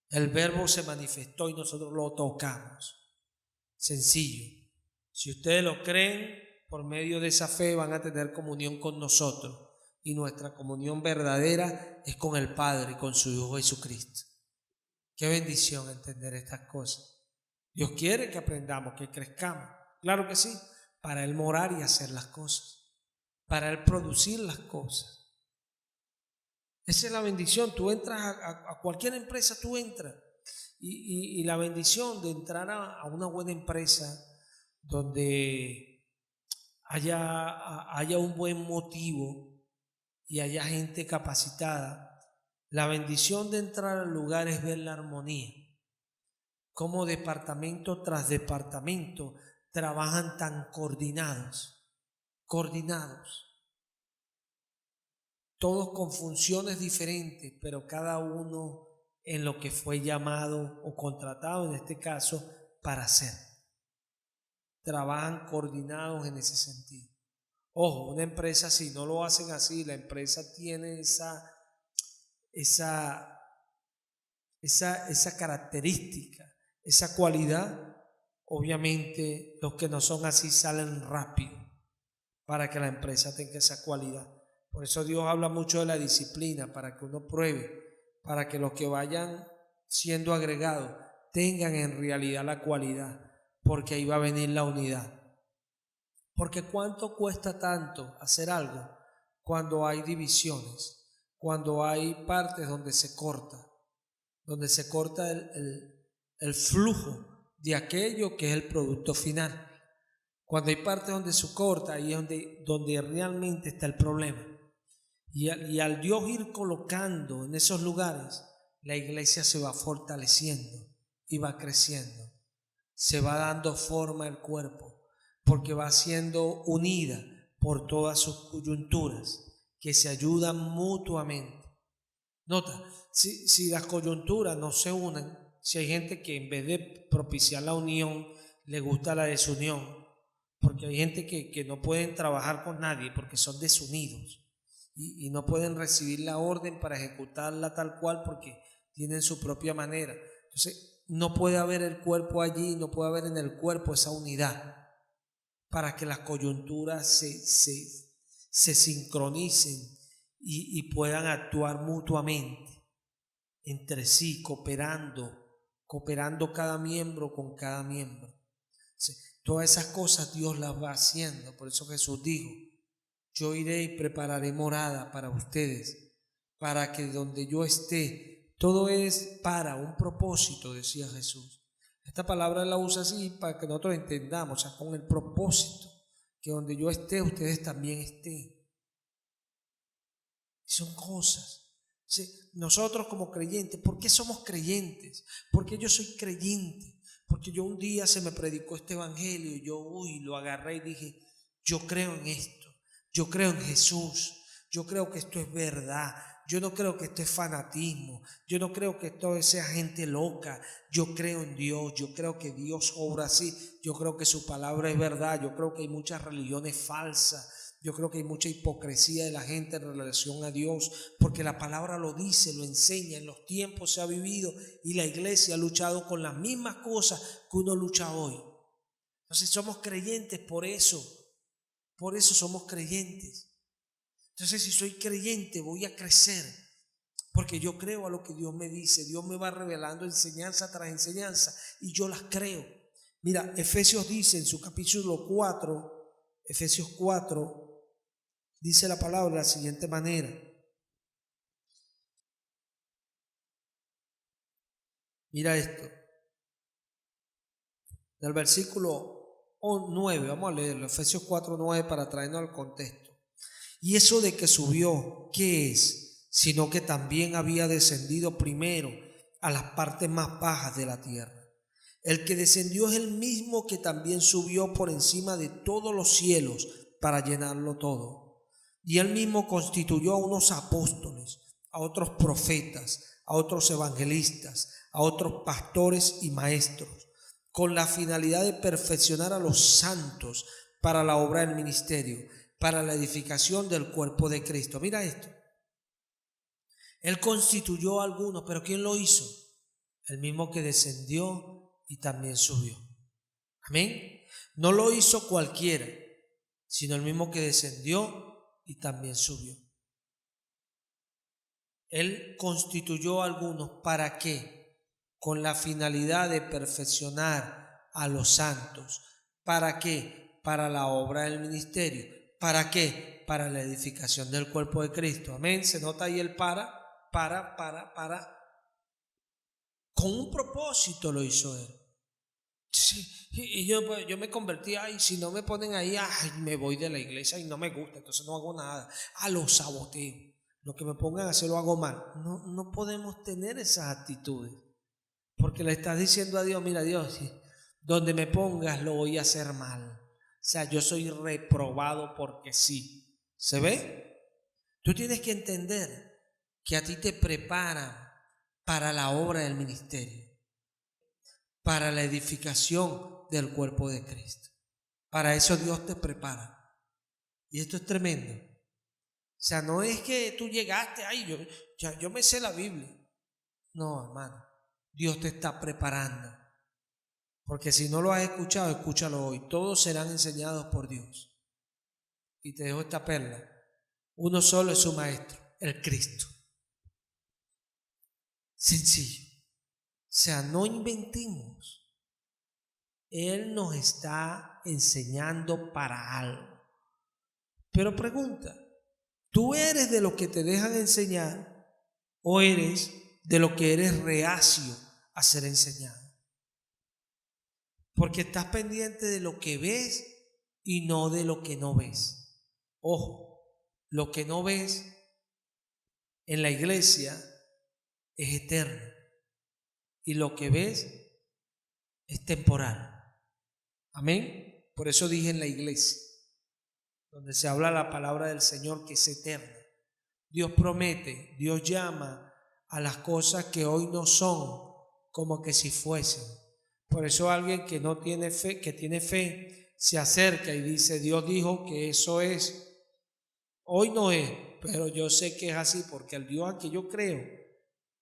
El Verbo se manifestó y nosotros lo tocamos. Sencillo. Si ustedes lo creen, por medio de esa fe van a tener comunión con nosotros. Y nuestra comunión verdadera es con el Padre y con su Hijo Jesucristo. Qué bendición entender estas cosas. Dios quiere que aprendamos, que crezcamos. Claro que sí, para Él morar y hacer las cosas. Para Él producir las cosas. Esa es la bendición. Tú entras a cualquier empresa, tú entras. Y la bendición de entrar a una buena empresa donde haya un buen motivo y haya gente capacitada. La bendición de entrar al lugar es ver la armonía. Cómo departamento tras departamento trabajan tan coordinados. Todos con funciones diferentes, pero cada uno en lo que fue llamado o contratado, en este caso, para hacer. Trabajan coordinados en ese sentido. Ojo, una empresa si no lo hacen así, la empresa tiene esa característica, esa cualidad. Obviamente los que no son así salen rápido para que la empresa tenga esa cualidad. Por eso Dios habla mucho de la disciplina, para que uno pruebe, para que los que vayan siendo agregados tengan en realidad la cualidad, porque ahí va a venir la unidad. Porque ¿cuánto cuesta tanto hacer algo cuando hay divisiones, cuando hay partes donde se corta el flujo de aquello que es el producto final? Cuando hay partes donde se corta, ahí es donde realmente está el problema. Y al Dios ir colocando en esos lugares, la iglesia se va fortaleciendo y va creciendo. Se va dando forma al cuerpo, porque va siendo unida por todas sus coyunturas, que se ayudan mutuamente. Nota, si las coyunturas no se unen, si hay gente que en vez de propiciar la unión, le gusta la desunión, porque hay gente que no pueden trabajar con nadie porque son desunidos y no pueden recibir la orden para ejecutarla tal cual porque tienen su propia manera. Entonces, no puede haber el cuerpo allí, no puede haber en el cuerpo esa unidad para que las coyunturas se sincronicen y puedan actuar mutuamente entre sí, cooperando cada miembro con cada miembro. Todas esas cosas Dios las va haciendo. Por eso Jesús dijo: yo iré y prepararé morada para ustedes, para que donde yo esté, todo es para un propósito, decía Jesús. Esta palabra la usa así para que nosotros entendamos, o sea, con el propósito, que donde yo esté, ustedes también estén. Son cosas. Sí, nosotros como creyentes, ¿por qué somos creyentes? Porque yo soy creyente. Porque yo un día se me predicó este evangelio y yo lo agarré y dije: yo creo en esto, yo creo en Jesús, yo creo que esto es verdad, yo no creo que esto es fanatismo, yo no creo que esto sea gente loca, yo creo en Dios, yo creo que Dios obra así, yo creo que su palabra es verdad, yo creo que hay muchas religiones falsas. Yo creo que hay mucha hipocresía de la gente en relación a Dios, porque la palabra lo dice, lo enseña, en los tiempos se ha vivido y la iglesia ha luchado con las mismas cosas que uno lucha hoy. Entonces somos creyentes por eso somos creyentes. Entonces si soy creyente voy a crecer, porque yo creo a lo que Dios me dice, Dios me va revelando enseñanza tras enseñanza y yo las creo. Mira, Efesios dice en su capítulo 4, Efesios 4, dice la palabra de la siguiente manera. Mira esto. Del versículo 9, vamos a leerlo, Efesios 4:9, para traernos al contexto. Y eso de que subió, ¿qué es? Sino que también había descendido primero a las partes más bajas de la tierra. El que descendió es el mismo que también subió por encima de todos los cielos para llenarlo todo. Y él mismo constituyó a unos apóstoles, a otros profetas, a otros evangelistas, a otros pastores y maestros, con la finalidad de perfeccionar a los santos para la obra del ministerio, para la edificación del cuerpo de Cristo. Mira esto. Él constituyó a algunos, pero ¿quién lo hizo? El mismo que descendió y también subió. Amén. No lo hizo cualquiera, sino el mismo que descendió y también subió. Él constituyó a algunos, ¿para qué? Con la finalidad de perfeccionar a los santos. ¿Para qué? Para la obra del ministerio. ¿Para qué? Para la edificación del cuerpo de Cristo. Amén. Se nota ahí el para. Con un propósito lo hizo él. Sí, y yo me convertí, si no me ponen ahí, me voy de la iglesia y no me gusta, entonces no hago nada. Lo saboteo. Lo que me pongan a hacer lo hago mal. No podemos tener esas actitudes, porque le estás diciendo a Dios: mira, Dios, donde me pongas lo voy a hacer mal. O sea, yo soy reprobado porque sí. ¿Se ve? Tú tienes que entender que a ti te preparan para la obra del ministerio, para la edificación del cuerpo de Cristo. Para eso Dios te prepara. Y esto es tremendo. O sea, no es que tú llegaste, yo me sé la Biblia. No, hermano, Dios te está preparando. Porque si no lo has escuchado, escúchalo hoy. Todos serán enseñados por Dios. Y te dejo esta perla. Uno solo es su maestro, el Cristo. Sencillo. O sea, no inventemos. Él nos está enseñando para algo. Pero pregunta, ¿tú eres de los que te dejan enseñar o eres de los que eres reacio a ser enseñado? Porque estás pendiente de lo que ves y no de lo que no ves. Ojo, lo que no ves en la iglesia es eterno y lo que ves es temporal. Amén. Por eso dije en la iglesia, donde se habla la palabra del Señor, que es eterna. Dios promete, Dios llama a las cosas que hoy no son como que si fuesen. Por eso alguien que no tiene fe, que tiene fe, se acerca y dice: Dios dijo que eso es. Hoy no es, pero yo sé que es así, porque el Dios a que yo creo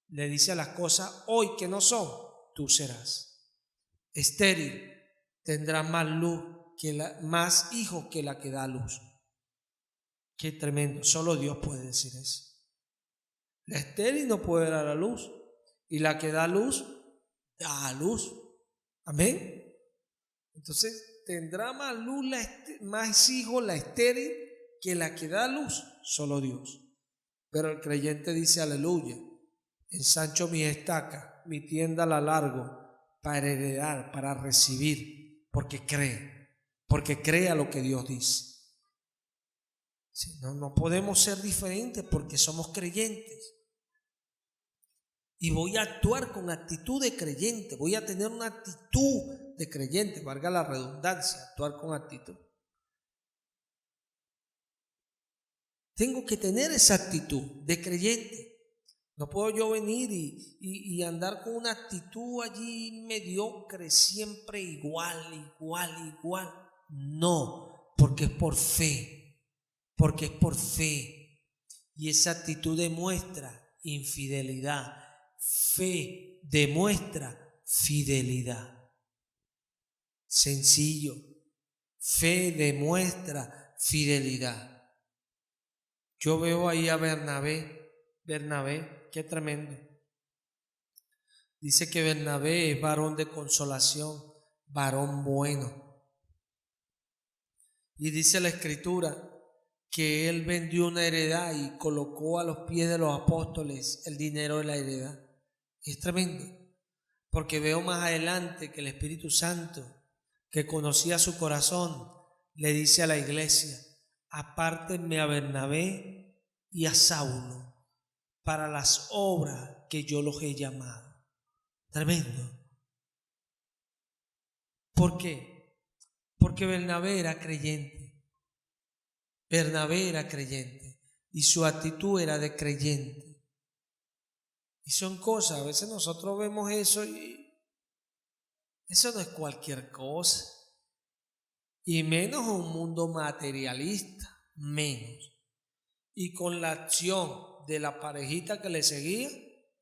le dice a las cosas hoy que no son: tú serás estéril, tendrás más luz más hijos que la que da luz. Qué tremendo, solo Dios puede decir eso. La estéril no puede dar a luz, y la que da luz da a luz. Amén. Entonces tendrá más luz, más hijos la estéril que la que da luz, solo Dios. Pero el creyente dice: aleluya, ensancho mi estaca, mi tienda la largo para heredar, para recibir, porque cree a lo que Dios dice. Si no podemos ser diferentes porque somos creyentes. Y voy a actuar con actitud de creyente, voy a tener una actitud de creyente, valga la redundancia, actuar con actitud. Tengo que tener esa actitud de creyente. No puedo yo venir y andar con una actitud allí mediocre, siempre igual. No, porque es por fe, Y esa actitud demuestra infidelidad. Fe demuestra fidelidad. Sencillo. Fe demuestra fidelidad. Yo veo ahí a Bernabé, qué tremendo. Dice que Bernabé es varón de consolación, varón bueno. Y dice la Escritura que él vendió una heredad y colocó a los pies de los apóstoles el dinero de la heredad. Es tremendo, porque veo más adelante que el Espíritu Santo, que conocía su corazón, le dice a la iglesia: apártenme a Bernabé y a Saulo para las obras que yo los he llamado. Tremendo. ¿Por qué? Porque Bernabé era creyente. Y su actitud era de creyente. Y son cosas, a veces nosotros vemos eso y eso no es cualquier cosa. Y menos un mundo materialista, menos. Y con la acción de la parejita que le seguía,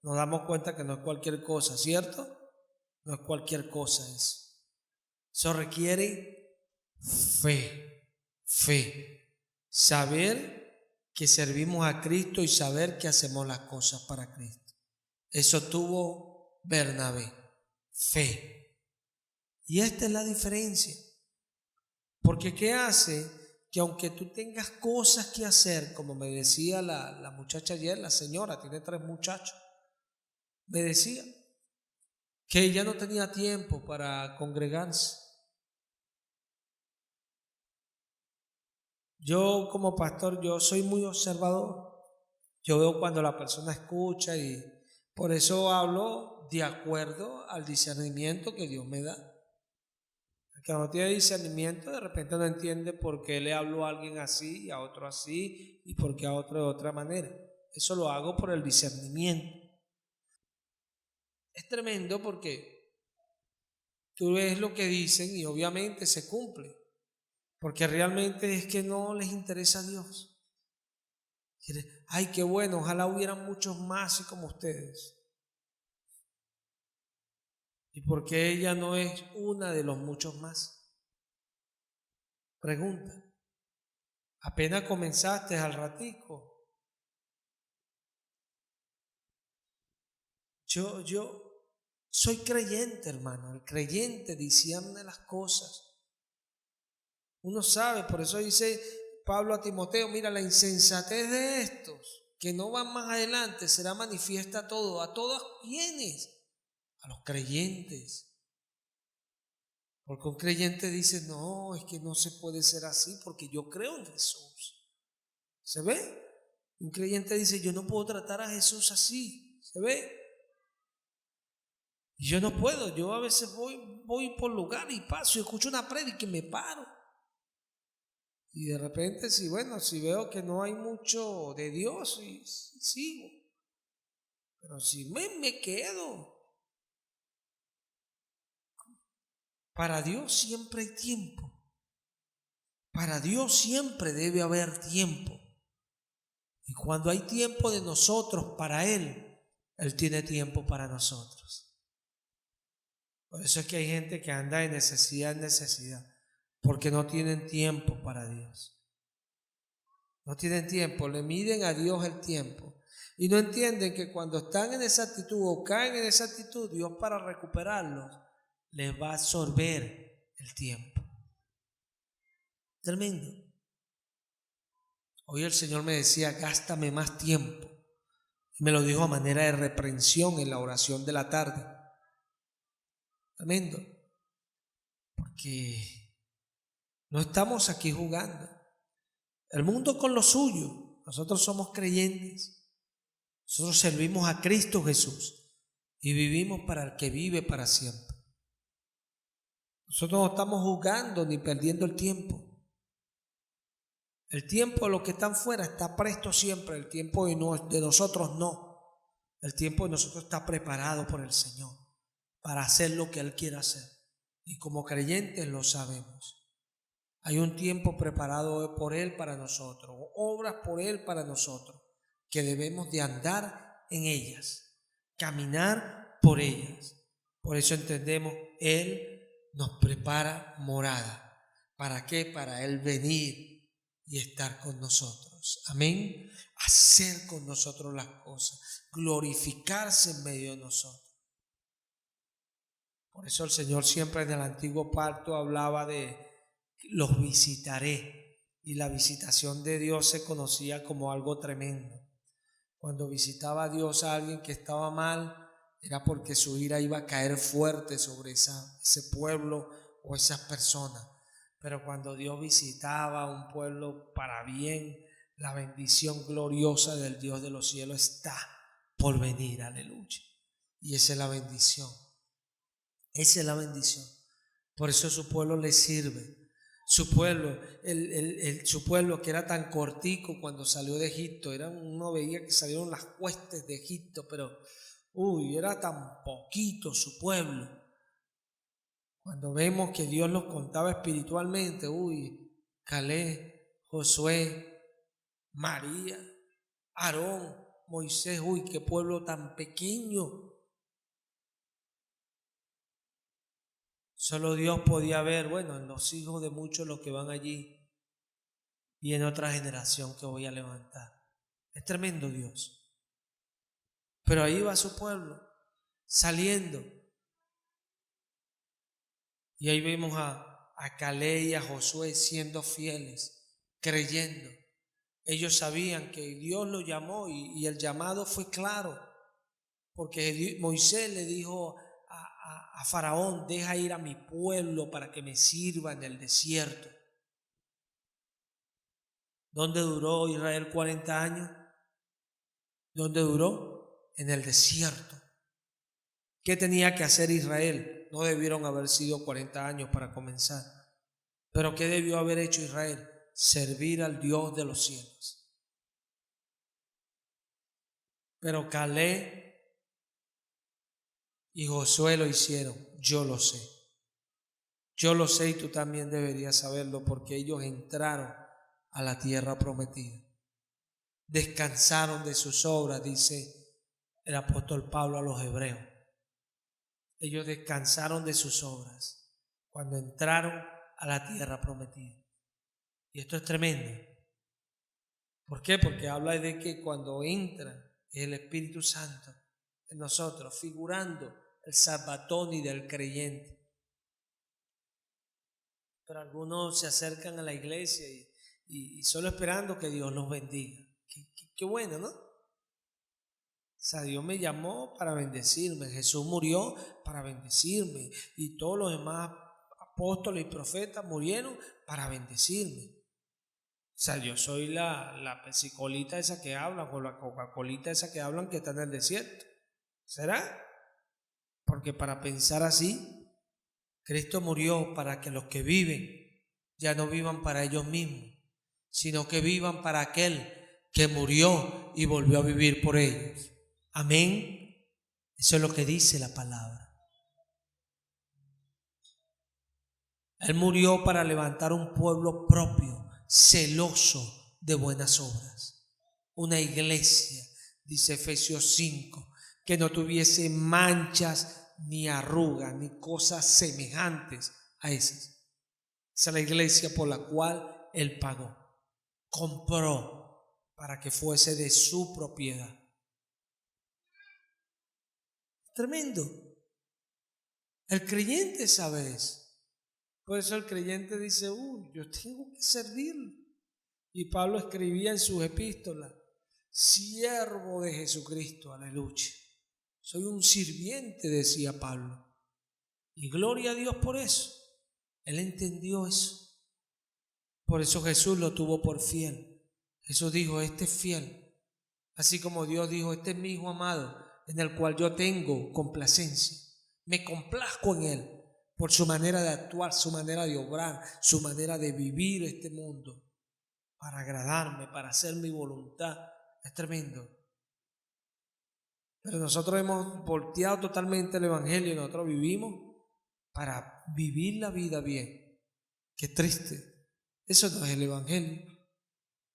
nos damos cuenta que no es cualquier cosa, ¿cierto? No es cualquier cosa eso. Eso requiere fe. Saber que servimos a Cristo y saber que hacemos las cosas para Cristo. Eso tuvo Bernabé, fe. Y esta es la diferencia. Porque ¿qué hace? Que aunque tú tengas cosas que hacer, como me decía la muchacha ayer, la señora, tiene 3 muchachos, me decía que ella no tenía tiempo para congregarse. Yo como pastor, yo soy muy observador. Yo veo cuando la persona escucha y por eso hablo de acuerdo al discernimiento que Dios me da. El que no tiene discernimiento de repente no entiende por qué le hablo a alguien así y a otro así y por qué a otro de otra manera. Eso lo hago por el discernimiento. Es tremendo porque tú ves lo que dicen y obviamente se cumple. Porque realmente es que no les interesa a Dios. Ay, qué bueno, ojalá hubieran muchos más así como ustedes. ¿Y por qué ella no es una de los muchos más? Pregunta. Apenas comenzaste al ratico. Yo soy creyente, hermano. El creyente discierne las cosas. Uno sabe, por eso dice Pablo a Timoteo: mira, la insensatez de estos que no van más adelante será manifiesta a todos. ¿A todos quiénes? A los creyentes. Porque un creyente dice, no, es que no se puede ser así porque yo creo en Jesús. ¿Se ve? Un creyente dice, yo no puedo tratar a Jesús así. ¿Se ve? Y yo no puedo. Yo a veces voy por lugar y paso y escucho una prédica y me paro. Y de repente, si veo que no hay mucho de Dios, y sigo. Pero si me quedo. Para Dios siempre hay tiempo. Para Dios siempre debe haber tiempo. Y cuando hay tiempo de nosotros para Él, Él tiene tiempo para nosotros. Por eso es que hay gente que anda de necesidad en necesidad, porque no tienen tiempo para Dios. No tienen tiempo, le miden a Dios el tiempo. Y no entienden que cuando están en esa actitud o caen en esa actitud, Dios para recuperarlos les va a absorber el tiempo. Tremendo. Hoy el Señor me decía, gástame más tiempo. Me lo dijo a manera de reprensión en la oración de la tarde. Tremendo. Porque no estamos aquí jugando. El mundo con lo suyo. Nosotros somos creyentes. Nosotros servimos a Cristo Jesús y vivimos para el que vive para siempre. Nosotros no estamos jugando ni perdiendo el tiempo. El tiempo de los que están fuera está presto siempre. El tiempo de nosotros no. El tiempo de nosotros está preparado por el Señor para hacer lo que Él quiere hacer. Y como creyentes lo sabemos. Hay un tiempo preparado por Él para nosotros, obras por Él para nosotros, que debemos de andar en ellas, caminar por ellas. Por eso entendemos, Él nos prepara morada. ¿Para qué? Para Él venir y estar con nosotros. Amén. Hacer con nosotros las cosas, glorificarse en medio de nosotros. Por eso el Señor siempre en el antiguo pacto hablaba de los visitaré, y la visitación de Dios se conocía como algo tremendo. Cuando visitaba a Dios a alguien que estaba mal, era porque su ira iba a caer fuerte sobre ese pueblo o esas personas. Pero cuando Dios visitaba a un pueblo para bien, la bendición gloriosa del Dios de los cielos está por venir, aleluya. Y esa es la bendición. Esa es la bendición. Por eso su pueblo le sirve. Su pueblo, su pueblo que era tan cortico cuando salió de Egipto, uno veía que salieron las huestes de Egipto, pero era tan poquito su pueblo. Cuando vemos que Dios los contaba espiritualmente, Caleb, Josué, María, Aarón, Moisés, qué pueblo tan pequeño. Solo Dios podía ver, en los hijos de muchos los que van allí y en otra generación que voy a levantar. Es tremendo Dios. Pero ahí va su pueblo, saliendo. Y ahí vemos a Caleb y a Josué siendo fieles, creyendo. Ellos sabían que Dios los llamó y el llamado fue claro. Porque Moisés le dijo a Faraón, deja ir a mi pueblo para que me sirva en el desierto. ¿Dónde duró Israel 40 años? ¿Dónde duró? En el desierto. ¿Qué tenía que hacer Israel? No debieron haber sido 40 años para comenzar. ¿Pero qué debió haber hecho Israel? Servir al Dios de los cielos. Pero Caleb y Josué lo hicieron. Yo lo sé. Yo lo sé y tú también deberías saberlo porque ellos entraron a la tierra prometida. Descansaron de sus obras, dice el apóstol Pablo a los hebreos. Ellos descansaron de sus obras cuando entraron a la tierra prometida. Y esto es tremendo. ¿Por qué? Porque habla de que cuando entra el Espíritu Santo en nosotros, figurando el salvatoni del creyente. Pero algunos se acercan a la iglesia y solo esperando que Dios los bendiga. Qué bueno, ¿no? O sea, Dios me llamó para bendecirme. Jesús murió para bendecirme. Y todos los demás apóstoles y profetas murieron para bendecirme. O sea, yo soy la pesicolita esa que hablan, o la Coca-Colita esa que hablan que está en el desierto. ¿Será? Porque para pensar así, Cristo murió para que los que viven ya no vivan para ellos mismos, sino que vivan para aquel que murió y volvió a vivir por ellos. Amén. Eso es lo que dice la palabra. Él murió para levantar un pueblo propio, celoso de buenas obras. Una iglesia, dice Efesios 5, que no tuviese manchas ni arrugas ni cosas semejantes a esas. Esa es la iglesia por la cual Él pagó, compró para que fuese de su propiedad. Tremendo. El creyente sabe eso. Por eso el creyente dice, yo tengo que servir. Y Pablo escribía en sus epístolas, siervo de Jesucristo, aleluya. Soy un sirviente, decía Pablo. Y gloria a Dios por eso. Él entendió eso. Por eso Jesús lo tuvo por fiel. Jesús dijo, este es fiel. Así como Dios dijo, este es mi Hijo amado, en el cual yo tengo complacencia. Me complazco en Él. Por su manera de actuar, su manera de obrar, su manera de vivir este mundo, para agradarme, para hacer mi voluntad. Es tremendo. Pero nosotros hemos volteado totalmente el evangelio y nosotros vivimos para vivir la vida bien. Qué triste. Eso no es el evangelio.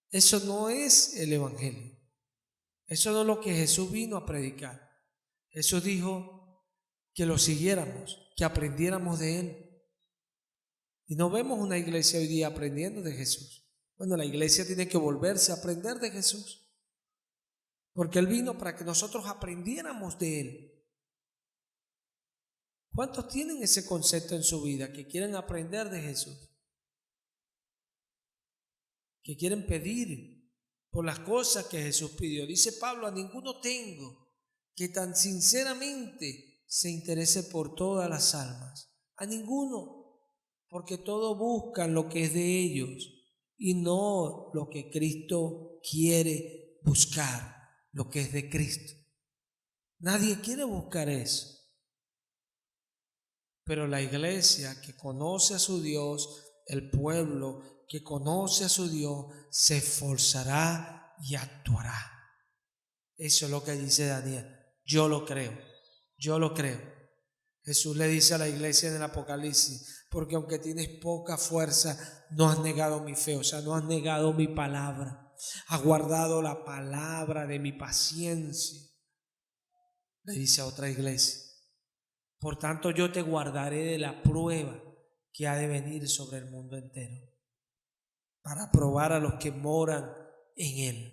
Eso no es el evangelio. Eso no es lo que Jesús vino a predicar. Jesús dijo que lo siguiéramos, que aprendiéramos de Él. Y no vemos una iglesia hoy día aprendiendo de Jesús. Bueno, la iglesia tiene que volverse a aprender de Jesús. Porque Él vino para que nosotros aprendiéramos de Él. ¿Cuántos tienen ese concepto en su vida? Que quieren aprender de Jesús. Que quieren pedir por las cosas que Jesús pidió. Dice Pablo, a ninguno tengo que tan sinceramente se interese por todas las almas. A ninguno. Porque todos buscan lo que es de ellos y no lo que Cristo quiere buscar, lo que es de Cristo. Nadie quiere buscar eso. Pero la iglesia que conoce a su Dios, el pueblo que conoce a su Dios, se esforzará y actuará. Eso es lo que dice Daniel. Yo lo creo, yo lo creo. Jesús le dice a la iglesia en el Apocalipsis, porque aunque tienes poca fuerza, no has negado mi fe, o sea, no has negado mi palabra, has guardado la palabra de mi paciencia. Le dice a otra iglesia, por tanto yo te guardaré de la prueba que ha de venir sobre el mundo entero, para probar a los que moran en él.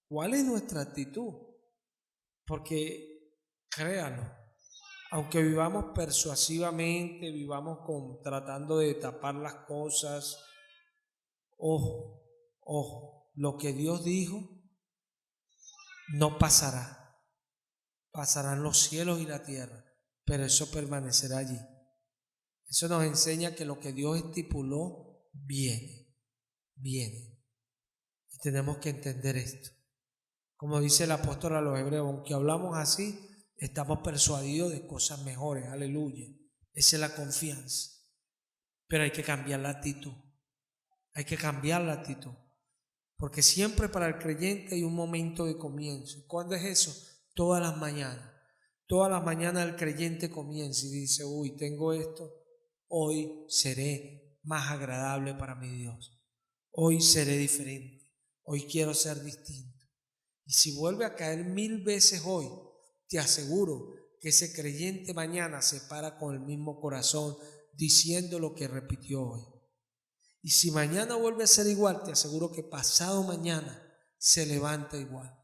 ¿Cuál es nuestra actitud? Porque créanlo, aunque vivamos persuasivamente, vivamos tratando de tapar las cosas, ojo, lo que Dios dijo no pasará. Pasarán los cielos y la tierra, pero eso permanecerá allí. Eso nos enseña que lo que Dios estipuló viene. Y tenemos que entender esto. Como dice el apóstol a los hebreos, aunque hablamos así, estamos persuadidos de cosas mejores, aleluya. Esa es la confianza. Pero hay que cambiar la actitud. Hay que cambiar la actitud. Porque siempre para el creyente hay un momento de comienzo. ¿Cuándo es eso? Todas las mañanas. Todas las mañanas el creyente comienza y dice, tengo esto. Hoy seré más agradable para mi Dios. Hoy seré diferente. Hoy quiero ser distinto. Y si vuelve a caer 1000 veces hoy, te aseguro que ese creyente mañana se para con el mismo corazón diciendo lo que repitió hoy. Y si mañana vuelve a ser igual, te aseguro que pasado mañana se levanta igual.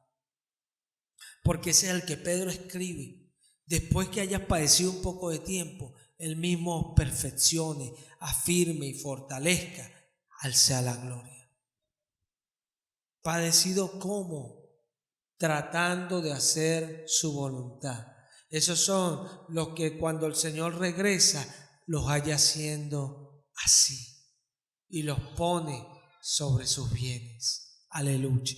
Porque ese es el que Pedro escribe. Después que hayas padecido un poco de tiempo, él mismo os perfeccione, afirme y fortalezca, al sea la gloria. ¿Padecido cómo? Tratando de hacer su voluntad. Esos son los que cuando el Señor regresa, los halla haciendo así y los pone sobre sus bienes. Aleluya.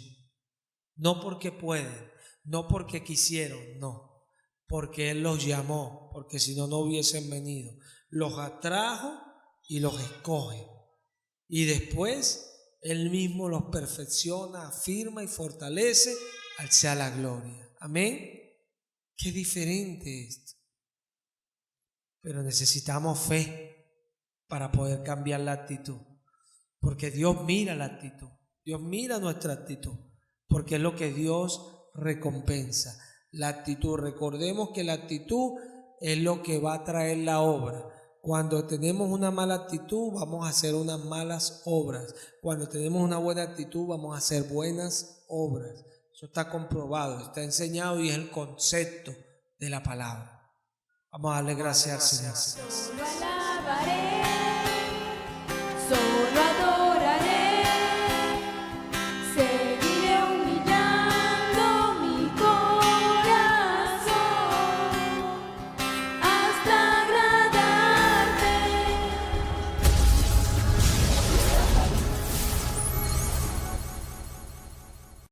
No porque pueden, no porque quisieron, no, porque Él los llamó, porque si no, no hubiesen venido. Los atrajo y los escoge. Y después Él mismo los perfecciona, afirma y fortalece, al sea la gloria. Amén. Qué diferente esto. Pero necesitamos fe para poder cambiar la actitud. Porque Dios mira la actitud. Dios mira nuestra actitud. Porque es lo que Dios recompensa. La actitud. Recordemos que la actitud es lo que va a traer la obra. Cuando tenemos una mala actitud, vamos a hacer unas malas obras. Cuando tenemos una buena actitud, vamos a hacer buenas obras. Eso está comprobado, está enseñado y es el concepto de la palabra. Vamos a darle gracias al Señor.